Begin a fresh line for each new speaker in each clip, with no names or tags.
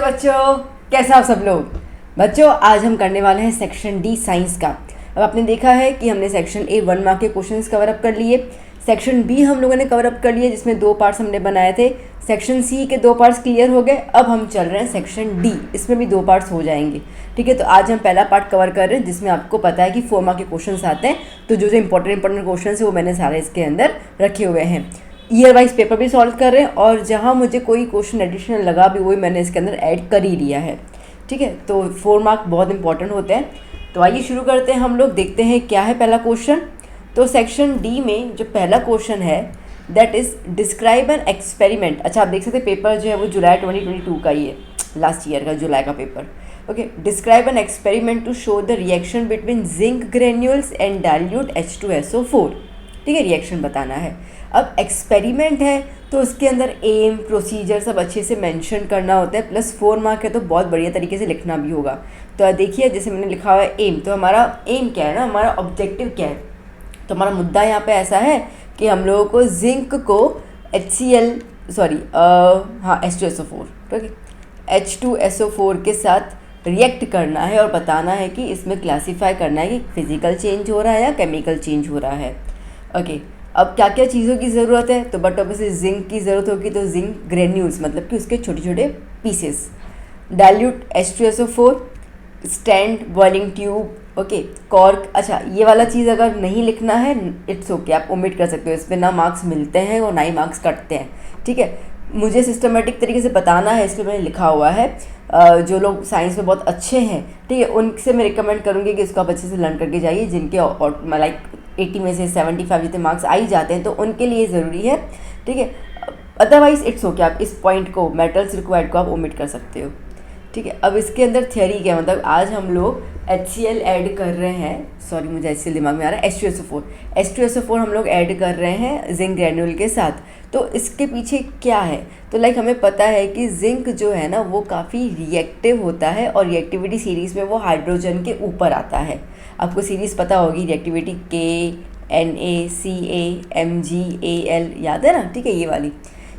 बच्चों, कैसे आप सब लोग। बच्चों, आज हम करने वाले हैं सेक्शन डी साइंस का। अब आपने देखा है कि हमने सेक्शन ए 1 मार्क के क्वेश्चंस कवर अप कर लिए। सेक्शन बी हम लोगों ने कवर अप कर लिए, जिसमें 2 पार्ट्स हमने बनाए थे। सेक्शन सी के 2 पार्ट्स क्लियर हो गए। अब हम चल रहे हैं सेक्शन डी, इसमें भी 2 पार्ट्स हो जाएंगे। ठीक है, तो आज हम पहला पार्ट कवर कर रहे हैं, जिसमें आपको पता है कि 4 मार्क के क्वेश्चन आते हैं। तो जो इंपॉर्टेंट क्वेश्चन है वो मैंने सारे इसके अंदर रखे हुए हैं। ईयर वाइज पेपर भी सॉल्व कर रहे हैं, और जहाँ मुझे कोई क्वेश्चन एडिशनल लगा भी वही मैंने इसके अंदर ऐड कर ही लिया है। ठीक है, तो 4 मार्क बहुत इंपॉर्टेंट होते हैं। तो आइए शुरू करते हैं हम लोग, देखते हैं क्या है पहला क्वेश्चन। तो सेक्शन डी में जो पहला क्वेश्चन है that is describe an experiment. अच्छा, आप देख सकते हैं पेपर जो है वो जुलाई 2022 का ही है, लास्ट ईयर का जुलाई का पेपर। Okay, describe an experiment to show the reaction between zinc granules and dilute H2SO4। ठीक है, रिएक्शन बताना है। अब एक्सपेरिमेंट है तो उसके अंदर एम, प्रोसीजर सब अच्छे से मेंशन करना होता है, प्लस 4 मार्क है तो बहुत बढ़िया तरीके से लिखना भी होगा। तो देखिए, जैसे मैंने लिखा हुआ है एम, तो हमारा एम क्या है ना, हमारा ऑब्जेक्टिव क्या है। तो हमारा मुद्दा यहाँ पे ऐसा है कि हम लोगों को जिंक को H2SO4, ठीक है, H2SO4 के साथ रिएक्ट करना है और बताना है कि इसमें क्लासीफाई करना है कि फिजिकल चेंज हो रहा है या केमिकल चेंज हो रहा है। ओके, अब क्या क्या चीज़ों की ज़रूरत है, तो बट ऑब्वियसली जिंक की ज़रूरत होगी, तो जिंक ग्रेन्यूल्स मतलब कि उसके छोटे छोटे pieces, dilute H2SO4, stand, boiling tube, okay, cork. अच्छा, ये वाला चीज़ अगर नहीं लिखना है इट्स ओके, आप ओमिट कर सकते हो, इस पर ना मार्क्स मिलते हैं और ना ही मार्क्स कटते हैं। ठीक है, मुझे सिस्टमेटिक तरीके से बताना है इसलिए मैंने लिखा हुआ है। जो लोग साइंस में बहुत अच्छे हैं, ठीक है, उनसे मैं रिकमेंड करूँगी कि इसको आप अच्छे से लर्न करके जाइए। जिनके लाइक 80 में से 75 जितने मार्क्स आ ही जाते हैं तो उनके लिए ज़रूरी है। ठीक है, अदरवाइज इट्स ओके, आप इस पॉइंट को, मेटल्स रिक्वायर्ड को आप ओमिट कर सकते हो। ठीक है, अब इसके अंदर थियरी क्या है, मतलब आज हम लोग HCl ऐड कर रहे हैं, सॉरी मुझे HCl दिमाग में आ रहा है, H2SO4 हम लोग ऐड कर रहे हैं जिंक ग्रेन्यूल के साथ। तो इसके पीछे क्या है, तो लाइक हमें पता है कि जिंक जो है ना वो काफ़ी रिएक्टिव होता है, और रिएक्टिविटी सीरीज़ में वो हाइड्रोजन के ऊपर आता है। आपको सीरीज़ पता होगी, रिएक्टिविटी KNaCl याद है ना, ठीक है, ये वाली।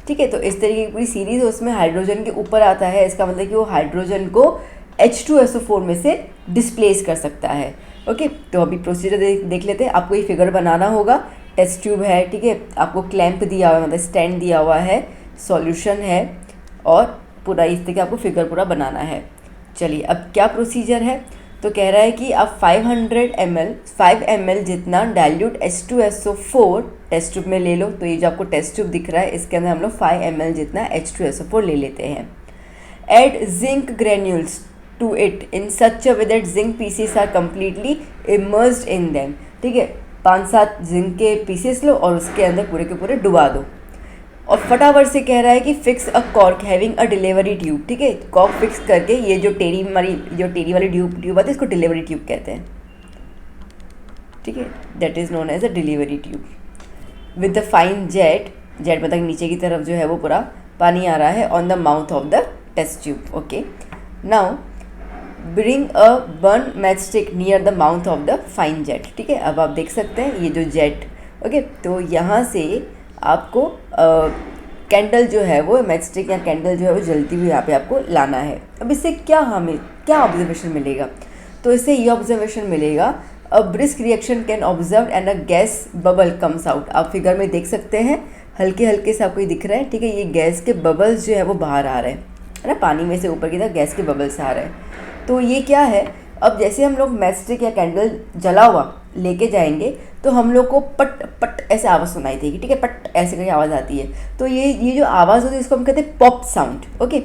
ठीक है, तो इस तरीके की पूरी सीरीज़ है, उसमें हाइड्रोजन के ऊपर आता है। इसका मतलब कि वो हाइड्रोजन को H2SO4 में से डिस्प्लेस कर सकता है। ओके, तो अभी प्रोसीजर देख लेते हैं। आपको ये फिगर बनाना होगा। टेस्ट ट्यूब है, ठीक है, आपको क्लैंप दिया हुआ है, मतलब स्टैंड दिया हुआ है, सॉल्यूशन है, और पूरा इस तरीके आपको फिगर पूरा बनाना है। चलिए, अब क्या प्रोसीजर है, तो कह रहा है कि आप 5 ml जितना डाइल्यूट H2SO4 टेस्ट ट्यूब में ले लो। तो ये जो आपको टेस्ट ट्यूब दिख रहा है इसके अंदर हम लोग 5 ml जितना H2SO4 ले लेते हैं। Add zinc granules to it in such a way that zinc pieces are completely immersed in them. ठीक है, 5-7 जिंक के पीसेस लो और उसके अंदर पूरे के पूरे डुबा दो। और फटाफट से कह रहा है कि fix a cork having a delivery tube. ठीक है, कॉर्क फिक्स करके, ये जो टेढ़ी वाली ट्यूब आती है इसको डिलीवरी ट्यूब कहते हैं। ठीक है, that is known as a delivery tube with the fine jet मतलब नीचे की तरफ जो है वो पूरा पानी आ रहा है on the mouth of the test tube. Okay, now bring a burn match stick near the mouth of the fine jet. ठीक है, अब आप देख सकते हैं ये जो जेट, ओके, तो यहाँ से आपको कैंडल जो है वो, मैच स्टिक या कैंडल जो है वो जलती हुई यहाँ पे आपको लाना है। अब इससे क्या ऑब्जर्वेशन मिलेगा, तो इससे ये ऑब्जर्वेशन मिलेगा, a brisk reaction can observe and a gas bubble comes out. आप फिगर में देख सकते हैं, हल्के हल्के से आपको ये दिख रहा है। ठीक है, ये गैस के बबल्स जो है वो बाहर आ रहे हैं, है ना, पानी में से ऊपर की तरफ गैस के बबल्स आ रहे हैं। तो ये क्या है, अब जैसे हम लोग मैच स्टिक या कैंडल जला हुआ लेके जाएंगे तो हम लोग को पट पट ऐसे आवाज़ सुनाई देगी। ठीक है, पट ऐसे करके आवाज़ आती है। तो ये जो आवाज़ होती है इसको हम कहते हैं पॉप साउंड। ओके,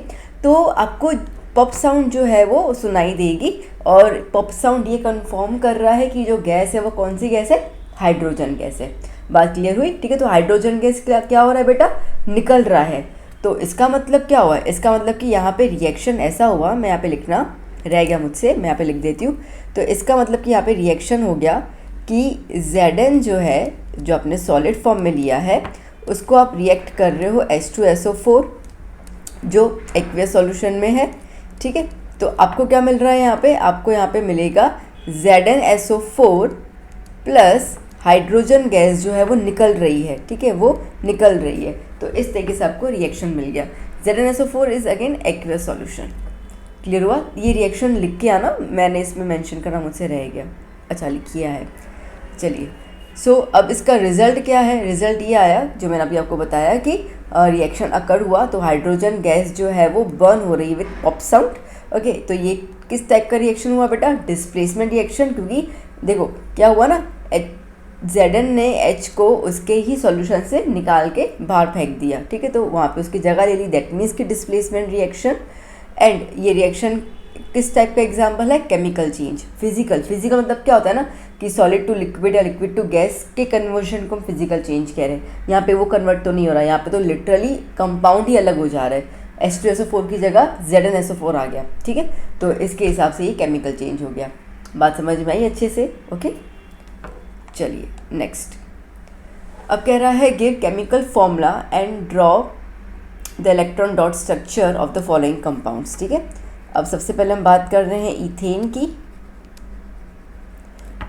तो आपको पॉप साउंड जो है वो सुनाई देगी, और पॉप साउंड ये कंफर्म कर रहा है कि जो गैस है वो कौन सी गैस है, हाइड्रोजन गैस है। बात क्लियर हुई। ठीक है, तो हाइड्रोजन गैस क्या हो रहा है बेटा, निकल रहा है। तो इसका मतलब क्या हुआ है, इसका मतलब कि यहाँ पे रिएक्शन ऐसा हुआ, मैं यहाँ पे लिखना रह गया मुझसे, मैं यहाँ पे लिख देती हूँ। तो इसका मतलब कि यहाँ पे रिएक्शन हो गया कि Zn जो है, जो आपने सॉलिड फॉर्म में लिया है, उसको आप रिएक्ट कर रहे हो H2SO4 जो एक्वियस सॉल्यूशन में है। ठीक है, तो आपको क्या मिल रहा है यहाँ पे, आपको यहाँ पे मिलेगा ZnSO4 प्लस हाइड्रोजन गैस जो है वो निकल रही है। ठीक है, वो निकल रही है। तो इस तरीके से आपको रिएक्शन मिल गया। ZnSO4 is again aqueous solution. Clear हुआ? ये रिएक्शन लिख के आना, मैंने इसमें मेंशन करना मुझसे रह गया। अच्छा लिख किया है। चलिए सो अब इसका रिजल्ट क्या है? रिजल्ट ये आया जो मैंने अभी आपको बताया कि रिएक्शन अकर हुआ तो हाइड्रोजन गैस जो है वो बर्न हो रही है विथ पॉप साउंड। ओके, तो ये किस टाइप का रिएक्शन हुआ बेटा? डिस्प्लेसमेंट रिएक्शन, क्योंकि देखो क्या हुआ ना, Zn ने H को उसके ही सॉल्यूशन से निकाल के बाहर फेंक दिया, ठीक है, तो वहाँ पे उसकी जगह ले ली, दैट मीन्स की डिस्प्लेसमेंट रिएक्शन। एंड ये रिएक्शन किस टाइप का एग्जांपल है? Chemical change. फिजिकल मतलब क्या होता है ना कि सॉलिड टू लिक्विड या लिक्विड टू गैस के कन्वर्जन को हम फिजिकल चेंज कह रहे हैं। यहाँ पे वो कन्वर्ट तो नहीं हो रहा, यहाँ पे तो लिटरली कंपाउंड ही अलग हो जा रहा है। H2SO4 की जगह ZnSO4 आ गया, ठीक है, तो इसके हिसाब से ये केमिकल चेंज हो गया। बात समझ में आई अच्छे से? ओके, चलिए नेक्स्ट। अब कह रहा है give chemical formula and draw the electron dot structure of the following compounds, ठीक है। अब सबसे पहले हम बात कर रहे हैं इथेन की।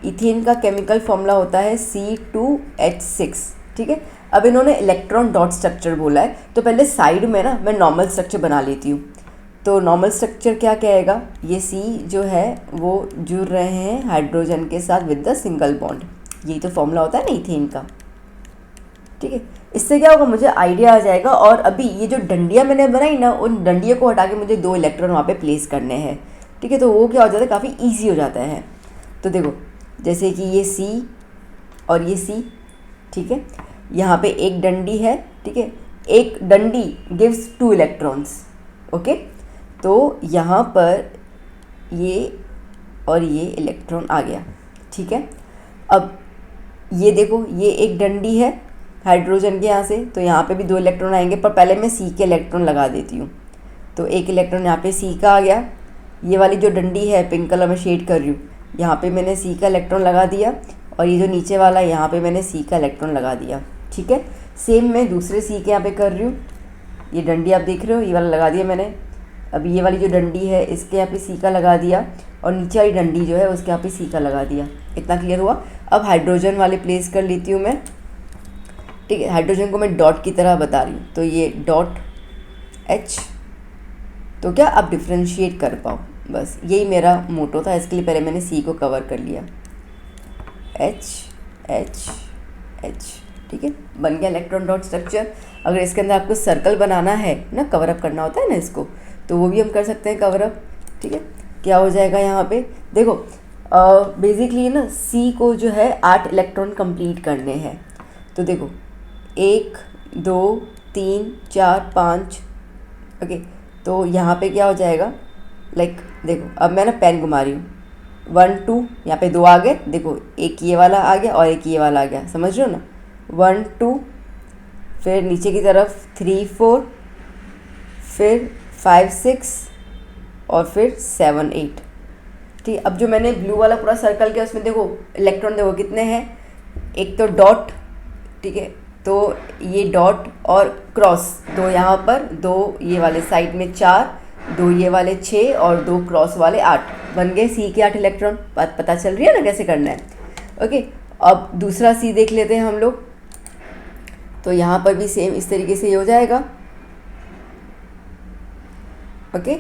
इथेन का केमिकल फॉर्मूला होता है C2H6, ठीक है। अब इन्होंने इलेक्ट्रॉन डॉट स्ट्रक्चर बोला है, तो पहले साइड में ना मैं नॉर्मल स्ट्रक्चर बना लेती हूँ। तो नॉर्मल स्ट्रक्चर क्या कहेगा? ये C जो है वो जुड़ रहे हैं हाइड्रोजन के साथ विद द सिंगल बॉन्ड, यही तो फॉर्मूला होता है ना इथेन का, ठीक है। इससे क्या होगा, मुझे आइडिया आ जाएगा। और अभी ये जो डंडियाँ मैंने बनाई ना, उन डंडियों को हटा के मुझे 2 इलेक्ट्रॉन वहाँ पे प्लेस करने हैं, ठीक है, तो वो क्या हो जाता है, काफ़ी ईजी हो जाता है। तो देखो जैसे कि ये C और ये C, ठीक है, यहाँ पे एक डंडी है, ठीक है, एक डंडी गिव्स 2 इलेक्ट्रॉन्स, ओके। तो यहाँ पर ये और ये इलेक्ट्रॉन आ गया, ठीक है। अब ये देखो ये एक डंडी है हाइड्रोजन के यहाँ से, तो यहाँ पे भी 2 इलेक्ट्रॉन आएंगे, पर पहले मैं C के इलेक्ट्रॉन लगा देती हूँ। तो एक इलेक्ट्रॉन यहाँ पे C का आ गया। ये वाली जो डंडी है पिंक कलर में शेड कर रही हूँ, यहाँ पे मैंने C का इलेक्ट्रॉन लगा दिया, और ये जो नीचे वाला है यहाँ पे मैंने C का इलेक्ट्रॉन लगा दिया, ठीक है। सेम मैं दूसरे C के यहाँ पे कर रही हूँ, ये डंडी आप देख रहे हो, ये वाला लगा दिया मैंने। अब ये वाली जो डंडी है इसके यहाँ पे C का लगा दिया, और नीचे वाली डंडी जो है उसके यहाँ पे C का लगा दिया। इतना क्लियर हुआ? अब हाइड्रोजन वाले प्लेस कर लेती हूँ मैं, ठीक है। हाइड्रोजन को मैं डॉट की तरह बता रही हूँ, तो ये डॉट H, तो क्या आप डिफ्रेंशिएट कर पाओ, बस यही मेरा मोटो था। इसके लिए पहले मैंने C को कवर कर लिया, H H H, ठीक है, बन गया इलेक्ट्रॉन डॉट स्ट्रक्चर। अगर इसके अंदर आपको सर्कल बनाना है ना, कवर अप करना होता है ना इसको, तो वो भी हम कर सकते हैं कवर अप, ठीक है। क्या हो जाएगा यहाँ पे देखो, बेसिकली ना C को जो है 8 इलेक्ट्रॉन कंप्लीट करने हैं। तो देखो 1 2 3 4 5, ओके। तो यहाँ पे क्या हो जाएगा, लाइक देखो अब मैं ना पेन घुमा रही हूँ, 1 2, यहाँ पे 2 आ गए, देखो एक ये वाला आ गया और एक ये वाला आ गया, समझ रहे हो ना, 1 2, फिर नीचे की तरफ 3 4, फिर 5 6 और फिर 7 8, ठीक। अब जो मैंने ब्लू वाला पूरा सर्कल किया उसमें देखो इलेक्ट्रॉन देखो कितने हैं, एक तो डॉट, ठीक है, तो ये डॉट और क्रॉस 2 यहाँ पर, 2 ये वाले साइड में 4, 2 ये वाले 6 और 2 क्रॉस वाले 8, बन गए C के 8 इलेक्ट्रॉन। बात पता चल रही है ना कैसे करना है, ओके। अब दूसरा C देख लेते हैं हम लोग, तो यहाँ पर भी सेम इस तरीके से हो जाएगा, ओके।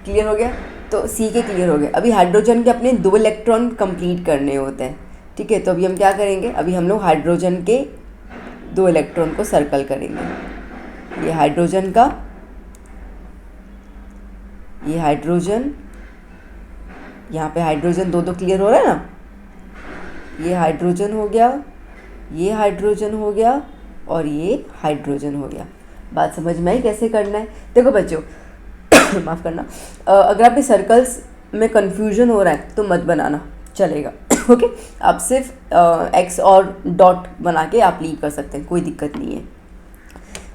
क्लियर हो गया? तो C के क्लियर हो गए। अभी हाइड्रोजन के अपने 2 इलेक्ट्रॉन कंप्लीट करने होते हैं, ठीक है। तो अभी हम क्या करेंगे, अभी हम लोग हाइड्रोजन के 2 इलेक्ट्रॉन को सर्कल करेंगे। ये हाइड्रोजन का, ये हाइड्रोजन, यहाँ पे हाइड्रोजन 2 क्लियर हो रहा है ना, ये हाइड्रोजन हो गया, ये हाइड्रोजन हो गया और ये हाइड्रोजन हो गया। बात समझ में आई कैसे करना है? देखो बच्चों माफ़ करना, अगर आपके सर्कल्स में कन्फ्यूजन हो रहा है तो मत बनाना, चलेगा, ओके। आप सिर्फ एक्स और डॉट बना के आप लीव कर सकते हैं, कोई दिक्कत नहीं है।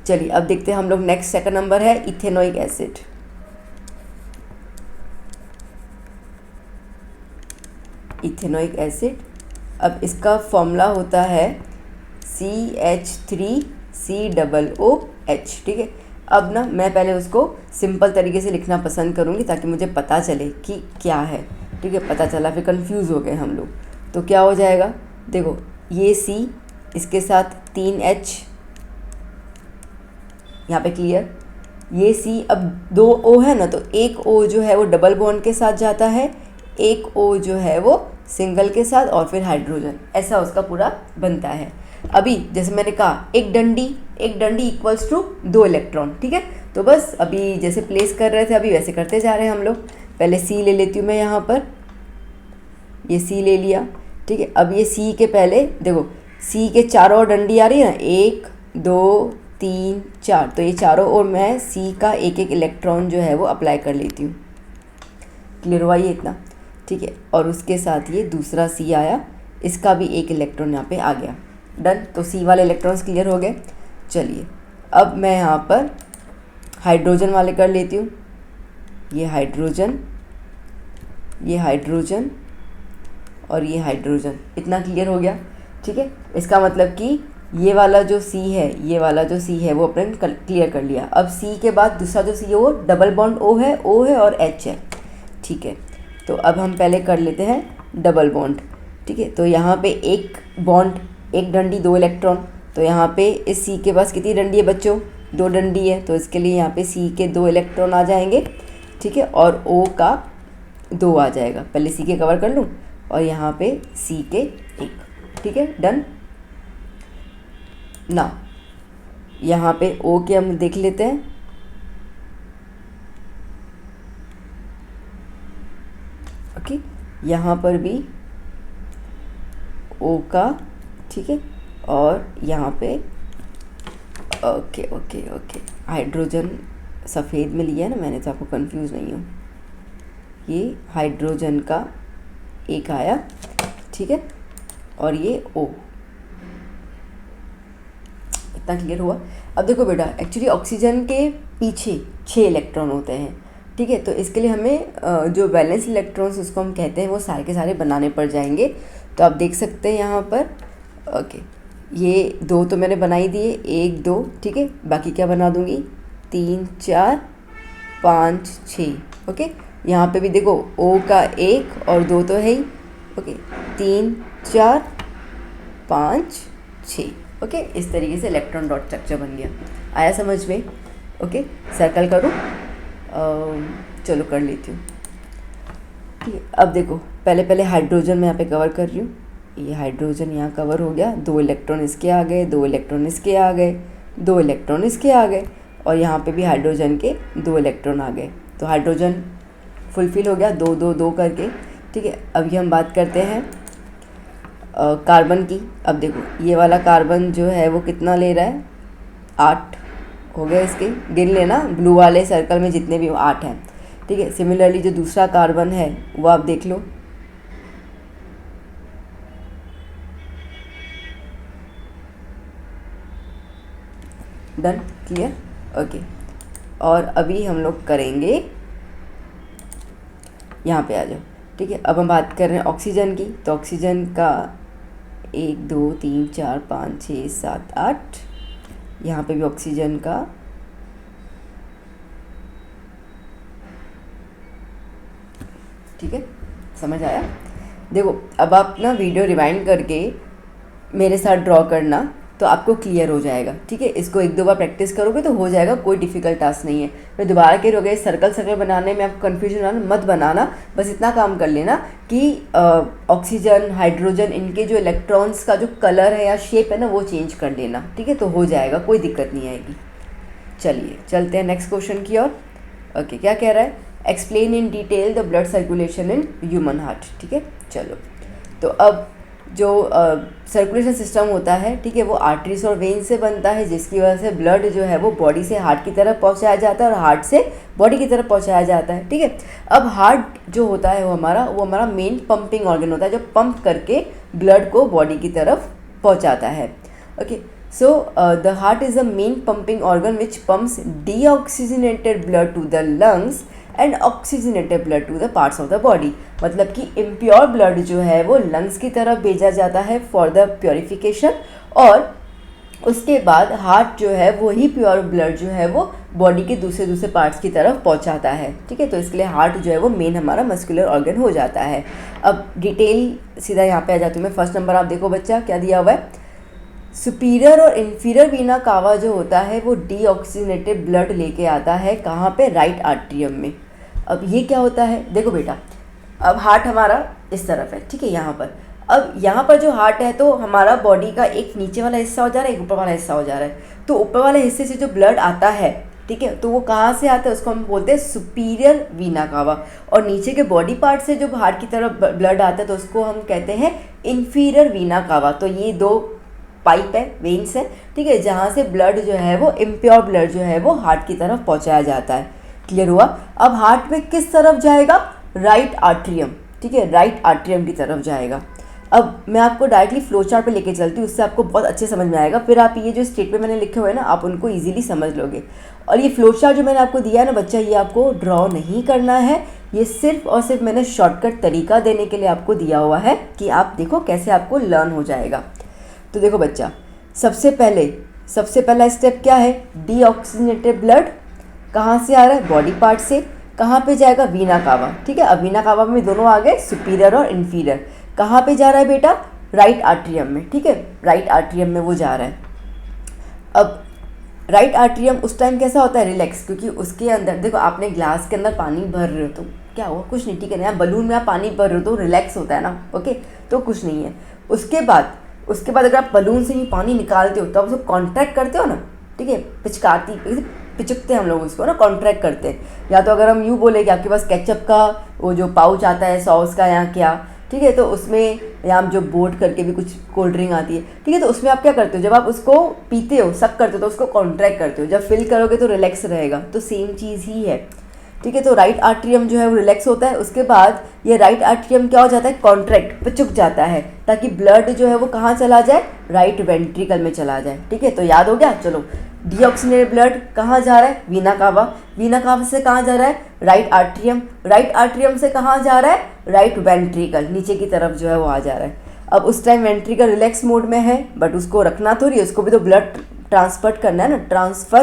चलिए अब देखते हैं हम लोग, नेक्स्ट सेकंड नंबर है इथेनोइक एसिड। इथेनोइक एसिड, अब इसका फॉर्मूला होता है CH3COOH, ठीक है। अब ना मैं पहले उसको सिंपल तरीके से लिखना पसंद करूँगी ताकि मुझे पता चले कि क्या है, ठीक है। पता चला फिर कंफ्यूज हो गए हम लोग, तो क्या हो जाएगा, देखो ये C, इसके साथ 3H, यहाँ पे क्लियर। ये सी, अब 2 O है ना, तो एक O जो है वो डबल बॉन्ड के साथ जाता है, एक O जो है वो सिंगल के साथ, और फिर हाइड्रोजन, ऐसा उसका पूरा बनता है। अभी जैसे मैंने कहा एक डंडी इक्वल्स टू 2 इलेक्ट्रॉन, ठीक है। तो बस अभी जैसे प्लेस कर रहे थे अभी वैसे करते जा रहे हैं हम लोग। पहले सी ले लेती हूँ मैं यहाँ पर, ये सी ले लिया, ठीक है। अब ये सी के पहले देखो, सी के चारों ओर डंडी आ रही है ना, 1 2 3 4, तो ये चारों ओर मैं सी का एक एक इलेक्ट्रॉन जो है वो अप्लाई कर लेती हूँ। क्लियर हुआ ये इतना, ठीक है। और उसके साथ ये दूसरा सी आया, इसका भी एक इलेक्ट्रॉन यहाँ पे आ गया, डन। तो सी वाले इलेक्ट्रॉन्स क्लियर हो गए। चलिए अब मैं यहाँ पर हाइड्रोजन वाले कर लेती हूँ। ये हाइड्रोजन, ये हाइड्रोजन और ये हाइड्रोजन, इतना क्लियर हो गया, ठीक है। इसका मतलब कि ये वाला जो सी है, ये वाला जो सी है वो अपन क्लियर कर लिया। अब सी के बाद दूसरा जो सी है वो डबल बॉन्ड O है और H है, ठीक है। तो अब हम पहले कर लेते हैं डबल बॉन्ड, ठीक है। तो यहाँ पे एक बॉन्ड, एक डंडी 2 इलेक्ट्रॉन, तो यहाँ पे इस सी के पास कितनी डंडी है बच्चों, 2 डंडी है, तो इसके लिए यहाँ पे सी के 2 इलेक्ट्रॉन आ जाएंगे, ठीक है। और O का 2 आ जाएगा। पहले सी के कवर कर लूँ और यहाँ पे सी के 1, ठीक है, डन। ना यहाँ पे O के हम देख लेते हैं, ओके। यहाँ पर भी O का, ठीक है। और यहाँ पे ओके ओके ओके, हाइड्रोजन सफ़ेद में लिया है ना मैंने, तो आपको कंफ्यूज नहीं हो। ये हाइड्रोजन का एक आया, ठीक है। और ये O, इतना क्लियर हुआ। अब देखो बेटा, एक्चुअली ऑक्सीजन के पीछे 6 इलेक्ट्रॉन होते हैं, ठीक है। तो इसके लिए हमें जो बैलेंस इलेक्ट्रॉन्स उसको हम कहते हैं वो सारे के सारे बनाने पड़ जाएंगे। तो आप देख सकते हैं यहाँ पर, ओके, ये 2 तो मैंने बनाई दिए, 1 2, ठीक है। बाकी क्या बना दूँगी, 3 4 5 6, ओके। यहाँ पे भी देखो O का 1 और 2 तो है ही, ओके, 3 4 5 6, ओके। इस तरीके से इलेक्ट्रॉन डॉट स्ट्रक्चर बन गया। आया समझ में, ओके। सर्कल करूँ, चलो कर लेती हूँ, ठीक है। अब देखो पहले हाइड्रोजन मैं यहाँ पे कवर कर रही हूँ। ये हाइड्रोजन यहाँ कवर हो गया, 2 इलेक्ट्रॉन इसके आ गए, 2 इलेक्ट्रॉन इसके आ गए, 2 इलेक्ट्रॉन इसके आ गए, और यहाँ पे भी हाइड्रोजन के 2 इलेक्ट्रॉन आ गए। तो हाइड्रोजन फुलफिल हो गया 2 2 2 करके, ठीक है। अभी हम बात करते हैं कार्बन की। अब देखो ये वाला कार्बन जो है वो कितना ले रहा है, 8 हो गए इसके, गिन लेना ब्लू वाले सर्कल में जितने भी 8 हैं, ठीक है। सिमिलरली जो दूसरा कार्बन है वो आप देख लो, डन, क्लियर, ओके। और अभी हम लोग करेंगे, यहाँ पे आ जाओ, ठीक है। अब हम बात कर रहे हैं ऑक्सीजन की। तो ऑक्सीजन का 1 2 3 4 5 6 7 8, यहाँ पे भी ऑक्सीजन का, ठीक है, समझ आया। देखो अब आप ना वीडियो रिवाइंड करके मेरे साथ ड्रॉ करना, तो आपको क्लियर हो जाएगा, ठीक है। इसको 1 2 बार प्रैक्टिस करोगे तो हो जाएगा, कोई डिफ़िकल्ट टास्क नहीं है। मैं दोबारा कह रही सर्कल बनाने में आपको कन्फ्यूजन मत बनाना, बस इतना काम कर लेना कि ऑक्सीजन हाइड्रोजन इनके जो इलेक्ट्रॉन्स का जो कलर है या शेप है ना वो चेंज कर लेना, ठीक है। तो हो जाएगा, कोई दिक्कत नहीं आएगी। चलिए चलते हैं नेक्स्ट क्वेश्चन की ओर। ओके, क्या कह रहा है, explain in detail the blood circulation in human heart, ठीक है। चलो, तो अब जो सर्कुलेशन सिस्टम होता है, ठीक है, वो आर्टरीज और वेन से बनता है, जिसकी वजह से ब्लड जो है वो बॉडी से हार्ट की तरफ पहुंचाया जाता है और हार्ट से बॉडी की तरफ पहुंचाया जाता है, ठीक है। अब हार्ट जो होता है वो हमारा मेन पंपिंग ऑर्गन होता है, जो पंप करके ब्लड को बॉडी की तरफ पहुंचाता है। Okay, so the heart is the main pumping organ which pumps deoxygenated blood to the lungs and oxygenated blood to the parts of the body। मतलब कि impure blood जो है वो lungs की तरफ भेजा जाता है for the purification, और उसके बाद हार्ट जो है वही प्योर ब्लड जो है वो बॉडी के दूसरे पार्ट्स की तरफ पहुंचाता है, ठीक है। तो इसके लिए हार्ट जो है वो मेन हमारा मस्कुलर ऑर्गन हो जाता है। अब डिटेल सीधा यहाँ पे आ जाती हूँ मैं। फर्स्ट नंबर आप देखो बच्चा क्या दिया हुआ है, सुपीरियर और इन्फीरियर वीना कावा जो होता है वो डीऑक्सीजनेटेड ब्लड लेके आता है कहाँ पे, राइट आर्ट्रियम में। अब ये क्या होता है, देखो बेटा, अब हार्ट हमारा इस तरफ है, ठीक है, यहाँ पर। अब यहाँ पर जो हार्ट है तो हमारा बॉडी का एक नीचे वाला हिस्सा हो जा रहा है, एक ऊपर वाला हिस्सा हो जा रहा है। तो ऊपर वाले हिस्से से जो ब्लड आता है, ठीक है, तो वो कहाँ से आता है, उसको हम बोलते हैं सुपीरियर वीना कावा। और नीचे के बॉडी पार्ट से जो हार्ट की तरफ ब्लड आता है तो उसको हम कहते हैं इन्फीरियर वीना कावा। तो ये दो पाइप है, वेन्स है, ठीक है, जहाँ से ब्लड जो है वो इम्प्योर ब्लड जो है वो हार्ट की तरफ पहुँचाया जाता है। क्लियर हुआ। अब हार्ट में किस तरफ जाएगा, राइट आर्ट्रियम, ठीक है, राइट आर्ट्रियम की तरफ जाएगा। अब मैं आपको डायरेक्टली फ्लो चार्ट पे लेके चलती हूँ, उससे आपको बहुत अच्छे समझ में आएगा। फिर आप ये जो स्टेटमेंट मैंने लिखे हुए हैं ना, आप उनको इजीली समझ लोगे। और ये फ्लो चार्ट जो मैंने आपको दिया है ना बच्चा, ये आपको ड्रॉ नहीं करना है, ये सिर्फ और सिर्फ मैंने शॉर्टकट तरीका देने के लिए आपको दिया हुआ है कि आप देखो कैसे आपको लर्न हो जाएगा। तो देखो बच्चा, सबसे पहला स्टेप क्या है, डीऑक्सीजनेटेड ब्लड कहाँ से आ रहा है, बॉडी पार्ट से, कहाँ पे जाएगा, वीना कावा, ठीक है। अब वीना कावा में दोनों आ गए, सुपीरियर और इन्फीरियर। कहाँ पे जा रहा है बेटा, राइट आर्ट्रियम में, ठीक है, राइट आर्ट्रियम में वो जा रहा है। अब राइट आर्ट्रियम उस टाइम कैसा होता है, रिलैक्स, क्योंकि उसके अंदर देखो, आपने ग्लास के अंदर पानी भर रहे हो तो क्या हुआ, कुछ नहीं, ठीक है ना, बलून में आप पानी भर रहे हो तो रिलैक्स होता है ना, ओके, तो कुछ नहीं है। उसके बाद अगर आप बलून से ही पानी निकालते हो तो आप उसको कॉन्ट्रैक्ट करते हो ना, ठीक है, पिचकते हैं हम लोग उसको ना, कॉन्ट्रैक्ट करते हैं। या तो अगर हम यूँ बोले कि आपके पास केचप का वो जो पाउच आता है सॉस का या क्या, ठीक है, तो उसमें या जो बोट करके भी कुछ कोल्ड ड्रिंक आती है, ठीक है, तो उसमें आप क्या करते हो, जब आप उसको पीते हो, सक करते हो, तो उसको कॉन्ट्रैक्ट करते हो, जब फिल करोगे तो रिलैक्स रहेगा। तो सेम चीज़ ही है, ठीक है। तो राइट आर्ट्रियम जो है वो रिलैक्स होता है, उसके बाद ये राइट आर्ट्रियम क्या हो जाता है, कॉन्ट्रैक्ट पे झुक जाता है, ताकि ब्लड जो है वो कहाँ चला जाए, राइट वेंट्रिकल में चला जाए, ठीक है। तो याद हो गया, चलो, डीऑक्सीजनेटेड ब्लड कहाँ जा रहा है, वीना कावा, वीना कावा से कहाँ जा रहा है, राइट आर्ट्रियम, राइट आर्ट्रियम से कहाँ जा रहा है, राइट वेंट्रिकल, नीचे की तरफ जो है वो आ जा रहा है। अब उस टाइम वेंट्रिकल रिलैक्स मोड में है, बट उसको रखना थोड़ी, उसको भी तो ब्लड ट्रांसफर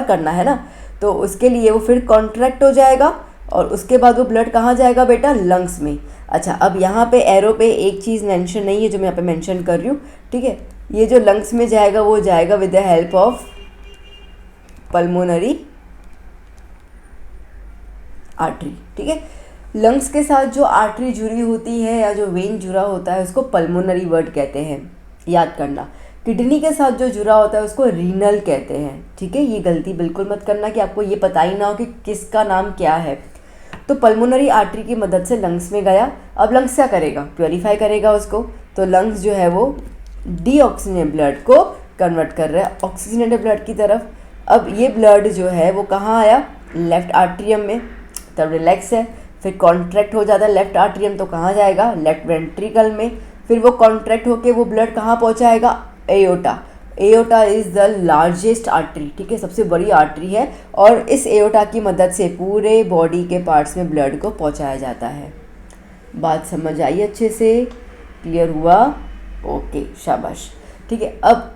करना है ना, तो उसके लिए वो फिर कॉन्ट्रैक्ट हो जाएगा और उसके बाद वो ब्लड कहाँ जाएगा बेटा, लंग्स में। अच्छा, अब यहाँ पे एरो पे एक चीज़ मेंशन नहीं है जो मैं यहाँ पे मेंशन कर रही हूँ, ठीक है। ये जो लंग्स में जाएगा वो जाएगा with the help of pulmonary artery, ठीक है। लंग्स के साथ जो आर्टरी जुड़ी होती है या जो वेन जुड़ा होता है उसको पल्मोनरी वर्ड कहते हैं, याद करना। किडनी के साथ जो जुड़ा होता है उसको रीनल कहते हैं, ठीक है। ये गलती बिल्कुल मत करना कि आपको ये पता ही ना हो कि किसका नाम क्या है। तो पल्मोनरी आर्टरी की मदद से लंग्स में गया। अब लंग्स क्या करेगा, प्योरीफाई करेगा उसको। तो लंग्स जो है वो डीऑक्सीजनेटेड ब्लड को कन्वर्ट कर रहा है ऑक्सीजनेटेड ब्लड की तरफ। अब ये ब्लड जो है वो कहाँ आया, लेफ्ट आर्ट्रियम में, तब रिलैक्स है, फिर कॉन्ट्रैक्ट हो जाता है लेफ्ट आर्ट्रियम, तो कहाँ जाएगा, लेफ्ट वेंट्रिकल में। फिर वो कॉन्ट्रैक्ट होके वो ब्लड कहाँ पहुँचाएगा, aorta. Aorta is the largest artery, ठीक है, सबसे बड़ी आर्टरी है, और इस एओर्टा की मदद से पूरे बॉडी के पार्ट्स में ब्लड को पहुंचाया जाता है। बात समझ आई अच्छे से, क्लियर हुआ, ओके, शाबाश, ठीक है। अब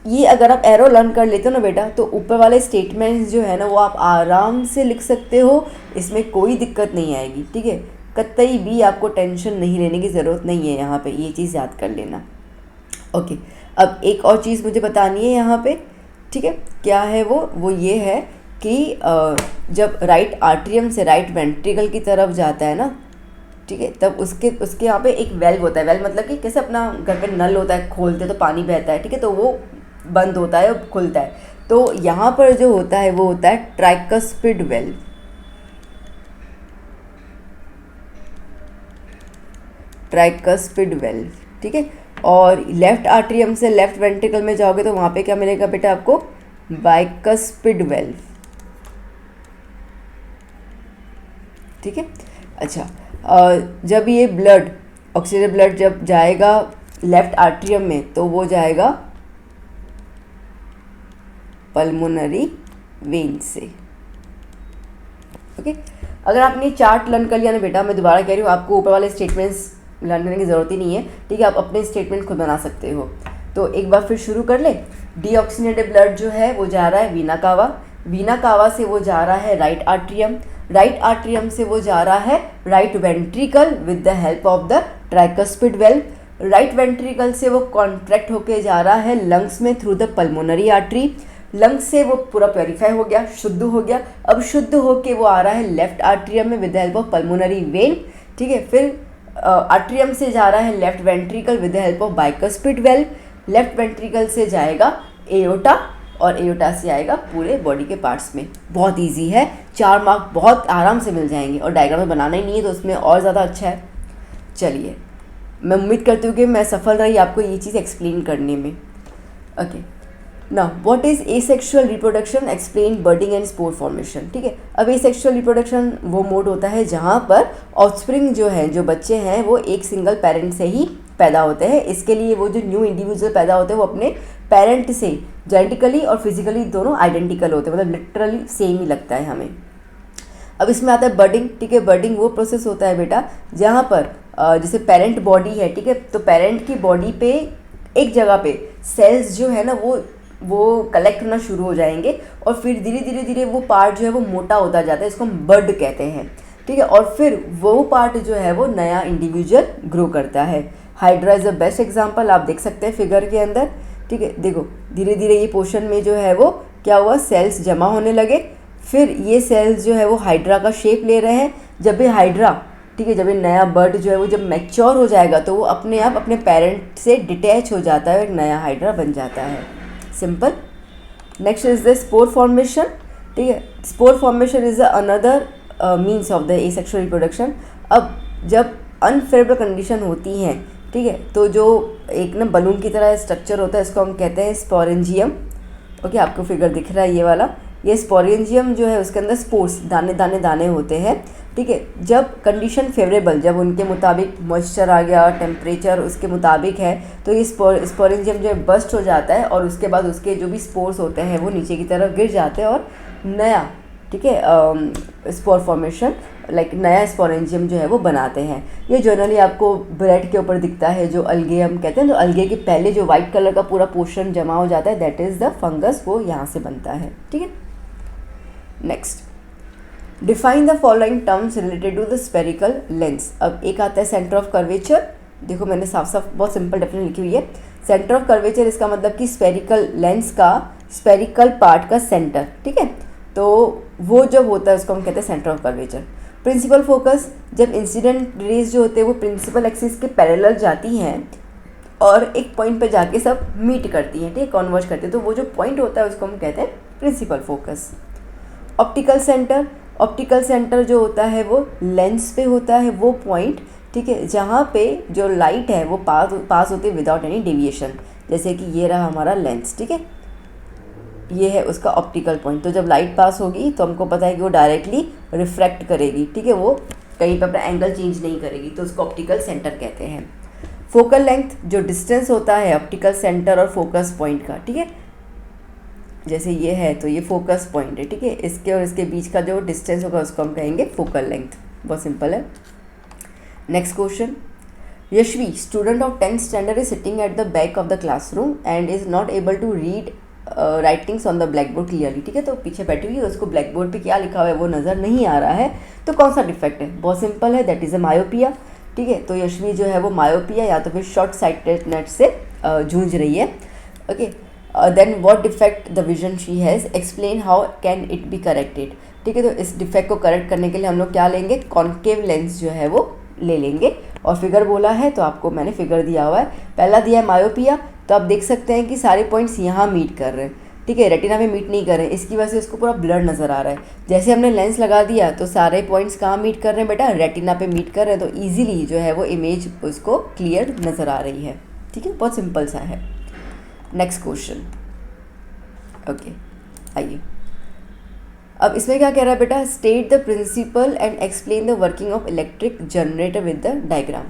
ये अगर आप एरो लर्न कर लेते हो ना बेटा, तो ऊपर वाले स्टेटमेंट्स जो है ना वो आप आराम से लिख सकते हो, इसमें कोई दिक्कत नहीं आएगी, ठीक है। कतई भी आपको टेंशन नहीं लेने की ज़रूरत नहीं है यहाँ पे, ये चीज़ याद कर लेना, ओके। अब एक और चीज़ मुझे बतानी है यहाँ पे, ठीक है, क्या है वो ये है कि जब राइट आर्ट्रियम से राइट वेंट्रिकल की तरफ जाता है ना, ठीक है, तब उसके यहाँ पे एक वेल्व होता है। वेल्व मतलब कि कैसे अपना घर पे नल होता है, खोलते तो पानी बहता है, ठीक है, तो वो बंद होता है और खुलता है। तो यहाँ पर जो होता है वो होता है ट्राइकस्पिड वेल्व, ट्राइकस्पिड वेल्व, ठीक है। और लेफ्ट आर्ट्रियम से लेफ्ट वेंट्रिकल में जाओगे तो वहाँ पे क्या मिलेगा बेटा आपको, बाइकस्पिड वेल्व, ठीक है। अच्छा, जब ये ब्लड ऑक्सीजन ब्लड जब जाएगा लेफ्ट आर्ट्रियम में तो वो जाएगा पल्मोनरी वेन से, ओके। अगर आपने चार्ट लर्न कर लिया ना बेटा, मैं दोबारा कह रही हूँ, आपको ऊपर वाले स्टेटमेंट्स लर्न करने की ज़रूरत ही नहीं है, ठीक है, आप अपने स्टेटमेंट खुद बना सकते हो। तो एक बार फिर शुरू कर ले। डीऑक्सीजनेटेड ब्लड जो है वो जा रहा है वीना कावा, वीना कावा से वो जा रहा है राइट आर्ट्रियम, राइट आर्ट्रियम से वो जा रहा है right ventricle with the help of the tricuspid valve, right ventricle से वो कॉन्ट्रैक्ट होके जा रहा है लंग्स में through the pulmonary artery, lungs से वो पूरा प्योरीफाई हो गया, शुद्ध हो गया। अब शुद्ध होके वो आ रहा है लेफ्ट आर्ट्रियम में with the help of pulmonary vein, ठीक है। फिर आर्ट्रियम से जा रहा है left ventricle with the help of bicuspid valve, left ventricle से जाएगा एओर्टा और एओर्टा से आएगा पूरे बॉडी के पार्ट्स में। बहुत इजी है, 4 मार्क बहुत आराम से मिल जाएंगे, और डायग्राम में बनाना ही नहीं है तो उसमें और ज़्यादा अच्छा है। चलिए, मैं उम्मीद करती हूँ कि मैं सफल रही आपको ये चीज़ एक्सप्लेन करने में। Okay, now what is asexual reproduction, explain budding and spore formation, ठीक है। अब एसेक्सुअल रिप्रोडक्शन वो मोड होता है जहाँ पर ऑफस्प्रिंग जो है, जो बच्चे हैं वो एक सिंगल पेरेंट से ही पैदा होते हैं। इसके लिए वो जो न्यू इंडिविजुअल पैदा होते हैं वो अपने पेरेंट से जेनेटिकली और फिजिकली दोनों आइडेंटिकल होते हैं, मतलब लिटरली सेम ही लगता है हमें। अब इसमें आता है बर्डिंग, ठीक है। बर्डिंग वो प्रोसेस होता है बेटा जहाँ पर जैसे पेरेंट बॉडी है, ठीक है, तो पेरेंट की बॉडी पे एक जगह पे सेल्स जो है ना वो कलेक्ट होना शुरू हो जाएंगे, और फिर धीरे धीरे वो पार्ट जो है वो मोटा होता जाता है, इसको हम बर्ड कहते हैं, ठीक है। और फिर वो पार्ट जो है वो नया इंडिविजुअल ग्रो करता है। Hydra is the best example, आप देख सकते हैं फिगर के अंदर, ठीक है। देखो धीरे धीरे ये पोर्शन में जो है वो क्या हुआ, सेल्स जमा होने लगे, फिर ये सेल्स जो है वो हाइड्रा का शेप ले रहे हैं। जब ये हाइड्रा, ठीक है, जब ये नया बर्ड जो है वो जब मैच्योर हो जाएगा तो वो अपने आप अपने पेरेंट से डिटैच हो जाता है, एक नया हाइड्रा बन जाता है। Simple. Next is the spore formation, ठीक है। Spore formation is another means of the asexual reproduction. अब जब अनफेवरेबल कंडीशन होती हैं, ठीक है, तो जो एक ना बलून की तरह स्ट्रक्चर होता है इसको हम कहते हैं स्पोरेंजियम। ओके, आपको फिगर दिख रहा है ये वाला, ये स्पोरेंजियम जो है उसके अंदर स्पोर्स दाने दाने दाने होते हैं, ठीक है। जब कंडीशन फेवरेबल, जब उनके मुताबिक मॉइस्चर आ गया, टेम्परेचर उसके मुताबिक है, तो ये स्पोरेंजियम जो है बस्ट हो जाता है, और उसके बाद उसके जो भी स्पोर्स होते हैं वो नीचे की तरफ गिर जाते हैं और नया, ठीक है, स्पोर फॉर्मेशन लाइक नया स्पोरेंजियम जो है वो बनाते हैं। ये जनरली आपको ब्रेड के ऊपर दिखता है, जो अलगे हम कहते हैं, तो अलगे के पहले जो वाइट कलर का पूरा पोर्शन जमा हो जाता है दैट इज़ द फंगस, वो यहाँ से बनता है, ठीक है। Next, define the following terms related to the spherical lens. अब एक आता है सेंटर ऑफ कर्वेचर, देखो मैंने साफ साफ बहुत सिंपल डेफिनेशन लिखी हुई है। सेंटर ऑफ कर्वेचर इसका मतलब कि स्पेरिकल लेंस का स्पेरिकल पार्ट का सेंटर, ठीक है, तो वो जब होता है उसको हम कहते हैं centre of curvature. Principal focus, जब इंसिडेंट रेज जो होते हैं वो प्रिंसिपल एक्सिस के पैरेलल जाती हैं और एक पॉइंट पे जाके सब मीट करती हैं, ठीक है, कॉन्वर्ज करती हैं, तो वो जो पॉइंट होता है उसको हम कहते हैं principal focus. Optical centre, optical centre जो होता है वो लेंस पे होता है वो पॉइंट, ठीक है, जहाँ पे जो लाइट है वो पास होती है विदाउट एनी डेविएशन, जैसे कि ये रहा हमारा लेंस, ठीक है, ये है उसका ऑप्टिकल पॉइंट। तो जब लाइट पास होगी तो हमको पता है कि वो डायरेक्टली रिफ्रैक्ट करेगी, ठीक है, वो कहीं पे अपना एंगल चेंज नहीं करेगी, तो उसको ऑप्टिकल सेंटर कहते हैं। फोकल लेंथ, जो डिस्टेंस होता है ऑप्टिकल सेंटर और फोकस पॉइंट का, ठीक है, जैसे ये है तो ये फोकस पॉइंट है, ठीक है, इसके और इसके बीच का जो डिस्टेंस होगा उसको हम कहेंगे फोकल लेंथ। बहुत सिंपल है। Next question, Yashvi student of 10th standard is sitting at the back of the classroom and is not able to read writings on the black board clearly, ठीक है, तो पीछे बैठी हुई है, उसको ब्लैक बोर्ड पे क्या लिखा हुआ है वो नज़र नहीं आ रहा है, तो कौन सा डिफेक्ट है? बहुत सिंपल है, दैट इज़ अ मायोपिया, ठीक है। तो यशवी जो है वो मायोपिया या तो फिर शॉर्ट साइटेडनेस से जूझ रही है। Okay, then what defect the vision she has, explain how can it be corrected, ठीक है। तो इस डिफेक्ट को करेक्ट करने के लिए हम लोग क्या लेंगे, कॉन्केव लेंस जो है वो ले लेंगे, और फिगर बोला है तो आपको मैंने फिगर दिया हुआ है। पहला दिया है मायोपिया, तो आप देख सकते हैं कि सारे पॉइंट्स यहाँ मीट कर रहे हैं, ठीक है, रेटिना में मीट नहीं कर रहे हैं, इसकी वजह से उसको पूरा ब्लर नज़र आ रहा है। जैसे हमने लेंस लगा दिया तो सारे पॉइंट्स कहाँ मीट कर रहे हैं बेटा, रेटिना पे मीट कर रहे हैं, तो ईजिली जो है वो इमेज उसको क्लियर नज़र आ रही है, ठीक है, बहुत सिंपल सा है। नेक्स्ट क्वेश्चन, ओके, आइए अब इसमें क्या कह रहा है बेटा, state the principle and explain the working of electric generator with the diagram.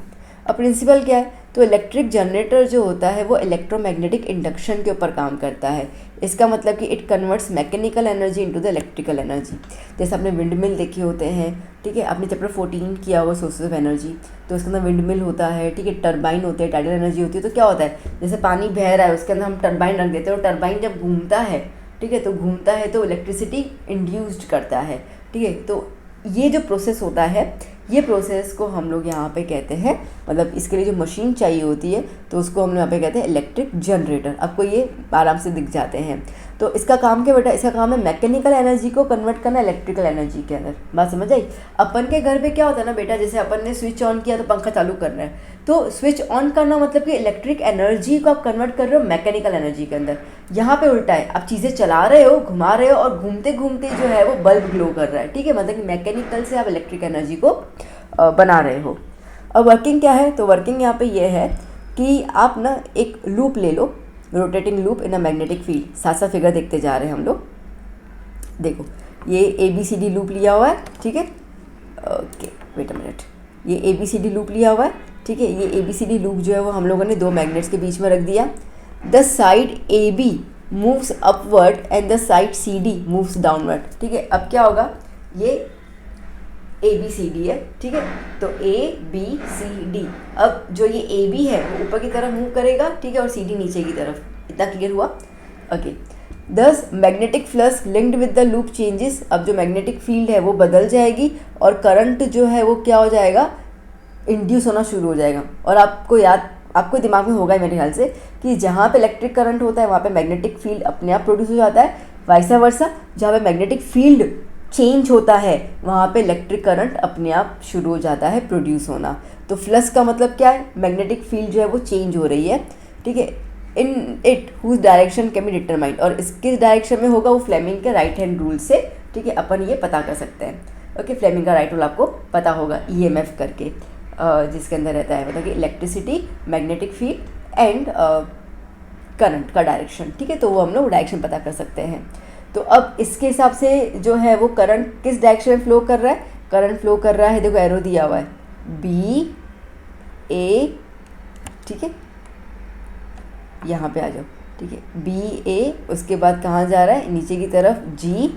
अब प्रिंसिपल क्या है, तो इलेक्ट्रिक जनरेटर जो होता है वो इलेक्ट्रोमैग्नेटिक इंडक्शन के ऊपर काम करता है। इसका मतलब कि it converts mechanical energy into the electrical energy. जैसे आपने विंड मिल देखे होते हैं, ठीक है, आपने चैप्टर 14 किया हुआ सोर्सेज ऑफ एनर्जी, तो उसके अंदर विंड मिल होता है, ठीक है, टरबाइन होते हैं, टाइडल एनर्जी होती है। तो क्या होता है, जैसे पानी बह रहा है उसके अंदर हम टरबाइन रख देते हैं, और टरबाइन जब घूमता है, ठीक है, तो घूमता है तो इलेक्ट्रिसिटी इंड्यूस्ड करता है, ठीक है। तो ये जो प्रोसेस होता है ये प्रोसेस को हम लोग यहाँ पे कहते हैं, मतलब इसके लिए जो मशीन चाहिए होती है तो उसको हम लोग यहाँ पे कहते हैं इलेक्ट्रिक जनरेटर। आपको ये आराम से दिख जाते हैं। तो इसका काम क्या बेटा, इसका काम है मैकेनिकल एनर्जी को कन्वर्ट करना इलेक्ट्रिकल एनर्जी के अंदर। बात समझ आई? अपन के घर पे क्या होता है ना बेटा, जैसे अपन ने स्विच ऑन किया तो पंखा चालू करना है, तो स्विच ऑन करना मतलब कि इलेक्ट्रिक एनर्जी को आप कन्वर्ट कर रहे हो मैकेनिकल एनर्जी के अंदर। यहाँ पे उल्टा है, आप चीज़ें चला रहे हो, घुमा रहे हो और घूमते घूमते जो है वो बल्ब ग्लो कर रहा है, ठीक है, मतलब कि मैकेनिकल से आप इलेक्ट्रिक एनर्जी को बना रहे हो। अब वर्किंग क्या है, तो वर्किंग यहाँ पे ये है कि आप ना एक लूप ले लो, rotating loop in a magnetic field. साथ साथ फिगर देखते जा रहे हैं हम लोग। देखो ये ABCD लूप लिया हुआ है, ठीक है, ओके वेट अ मिनट, ये ABCD लूप लिया हुआ है, ठीक है। ये ABCD लूप जो है वो हम लोगों ने दो मैग्नेट्स के बीच में रख दिया। The side AB moves upward and the side CD moves downward, ठीक है। अब क्या होगा, ये ABCD है, ठीक है, तो ABCD। अब जो ये AB है वो ऊपर की तरफ मूव करेगा, ठीक है, और CD नीचे की तरफ। इतना क्लियर हुआ? ओके। दस magnetic flux linked with the loop changes. अब जो मैग्नेटिक फील्ड है वो बदल जाएगी और करंट जो है वो क्या हो जाएगा, इंड्यूस होना शुरू हो जाएगा। और आपको दिमाग में होगा मेरे ख्याल से कि जहाँ पे इलेक्ट्रिक करंट होता है वहाँ पे मैग्नेटिक फील्ड अपने आप प्रोड्यूस हो जाता है, वाइसा वर्सा जहाँ पे मैग्नेटिक फील्ड चेंज होता है वहाँ पे इलेक्ट्रिक करंट अपने आप शुरू हो जाता है प्रोड्यूस होना। तो फ्लक्स का मतलब क्या है, मैग्नेटिक फील्ड जो है वो चेंज हो रही है, ठीक है, in it whose direction can be determined. और किस डायरेक्शन में होगा वो फ्लेमिंग के राइट हैंड रूल से, ठीक है, अपन ये पता कर सकते हैं। ओके, फ्लेमिंग का राइट रूल आपको पता होगा, EMF करके, जिसके अंदर रहता है मतलब कि electricity, magnetic field and current का डायरेक्शन, ठीक है। तो वो हम लोग डायरेक्शन पता कर सकते हैं। तो अब इसके हिसाब से जो है वो करंट किस डायरेक्शन में फ्लो कर रहा है, करंट फ्लो कर रहा है, देखो एरो दिया हुआ है BA, ठीक है, यहाँ पे आ जाओ, ठीक है, BA, उसके बाद कहाँ जा रहा है, नीचे की तरफ G,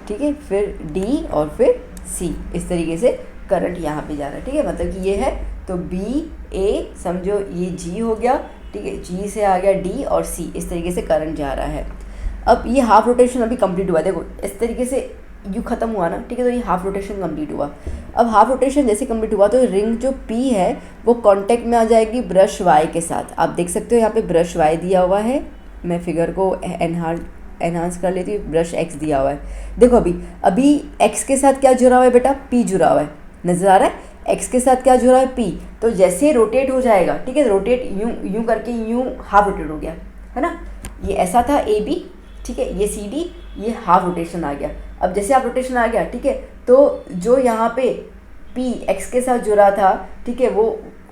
ठीक है, फिर D और फिर C। इस तरीके से करंट यहाँ पे जा रहा है, ठीक है, मतलब कि ये है तो BA समझो ये G हो गया, ठीक है, G से आ गया D और C, इस तरीके से करंट जा रहा है। अब ये हाफ रोटेशन अभी कंप्लीट हुआ, देखो इस तरीके से यू ख़त्म हुआ ना, ठीक है, तो ये हाफ रोटेशन कंप्लीट हुआ। अब हाफ रोटेशन जैसे कंप्लीट हुआ तो रिंग जो P है वो कांटेक्ट में आ जाएगी ब्रश Y के साथ। आप देख सकते हो यहाँ पे ब्रश Y दिया हुआ है, मैं फिगर को एनहांस कर लेती हूँ, ब्रश X दिया हुआ है। देखो अभी X के साथ क्या जुड़ा हुआ है बेटा, P जुड़ा हुआ है, नज़र आ रहा है, X के साथ क्या जुड़ा है, P। तो जैसे रोटेट हो जाएगा, ठीक है, रोटेट यूँ करके यूँ हाफ रोटेट हो गया है ना, ये ऐसा था AB, ठीक है, ये CD, ये हाफ रोटेशन आ गया। अब जैसे हाफ रोटेशन आ गया, ठीक है, तो जो यहाँ पे P X के साथ जुड़ा था, ठीक है, वो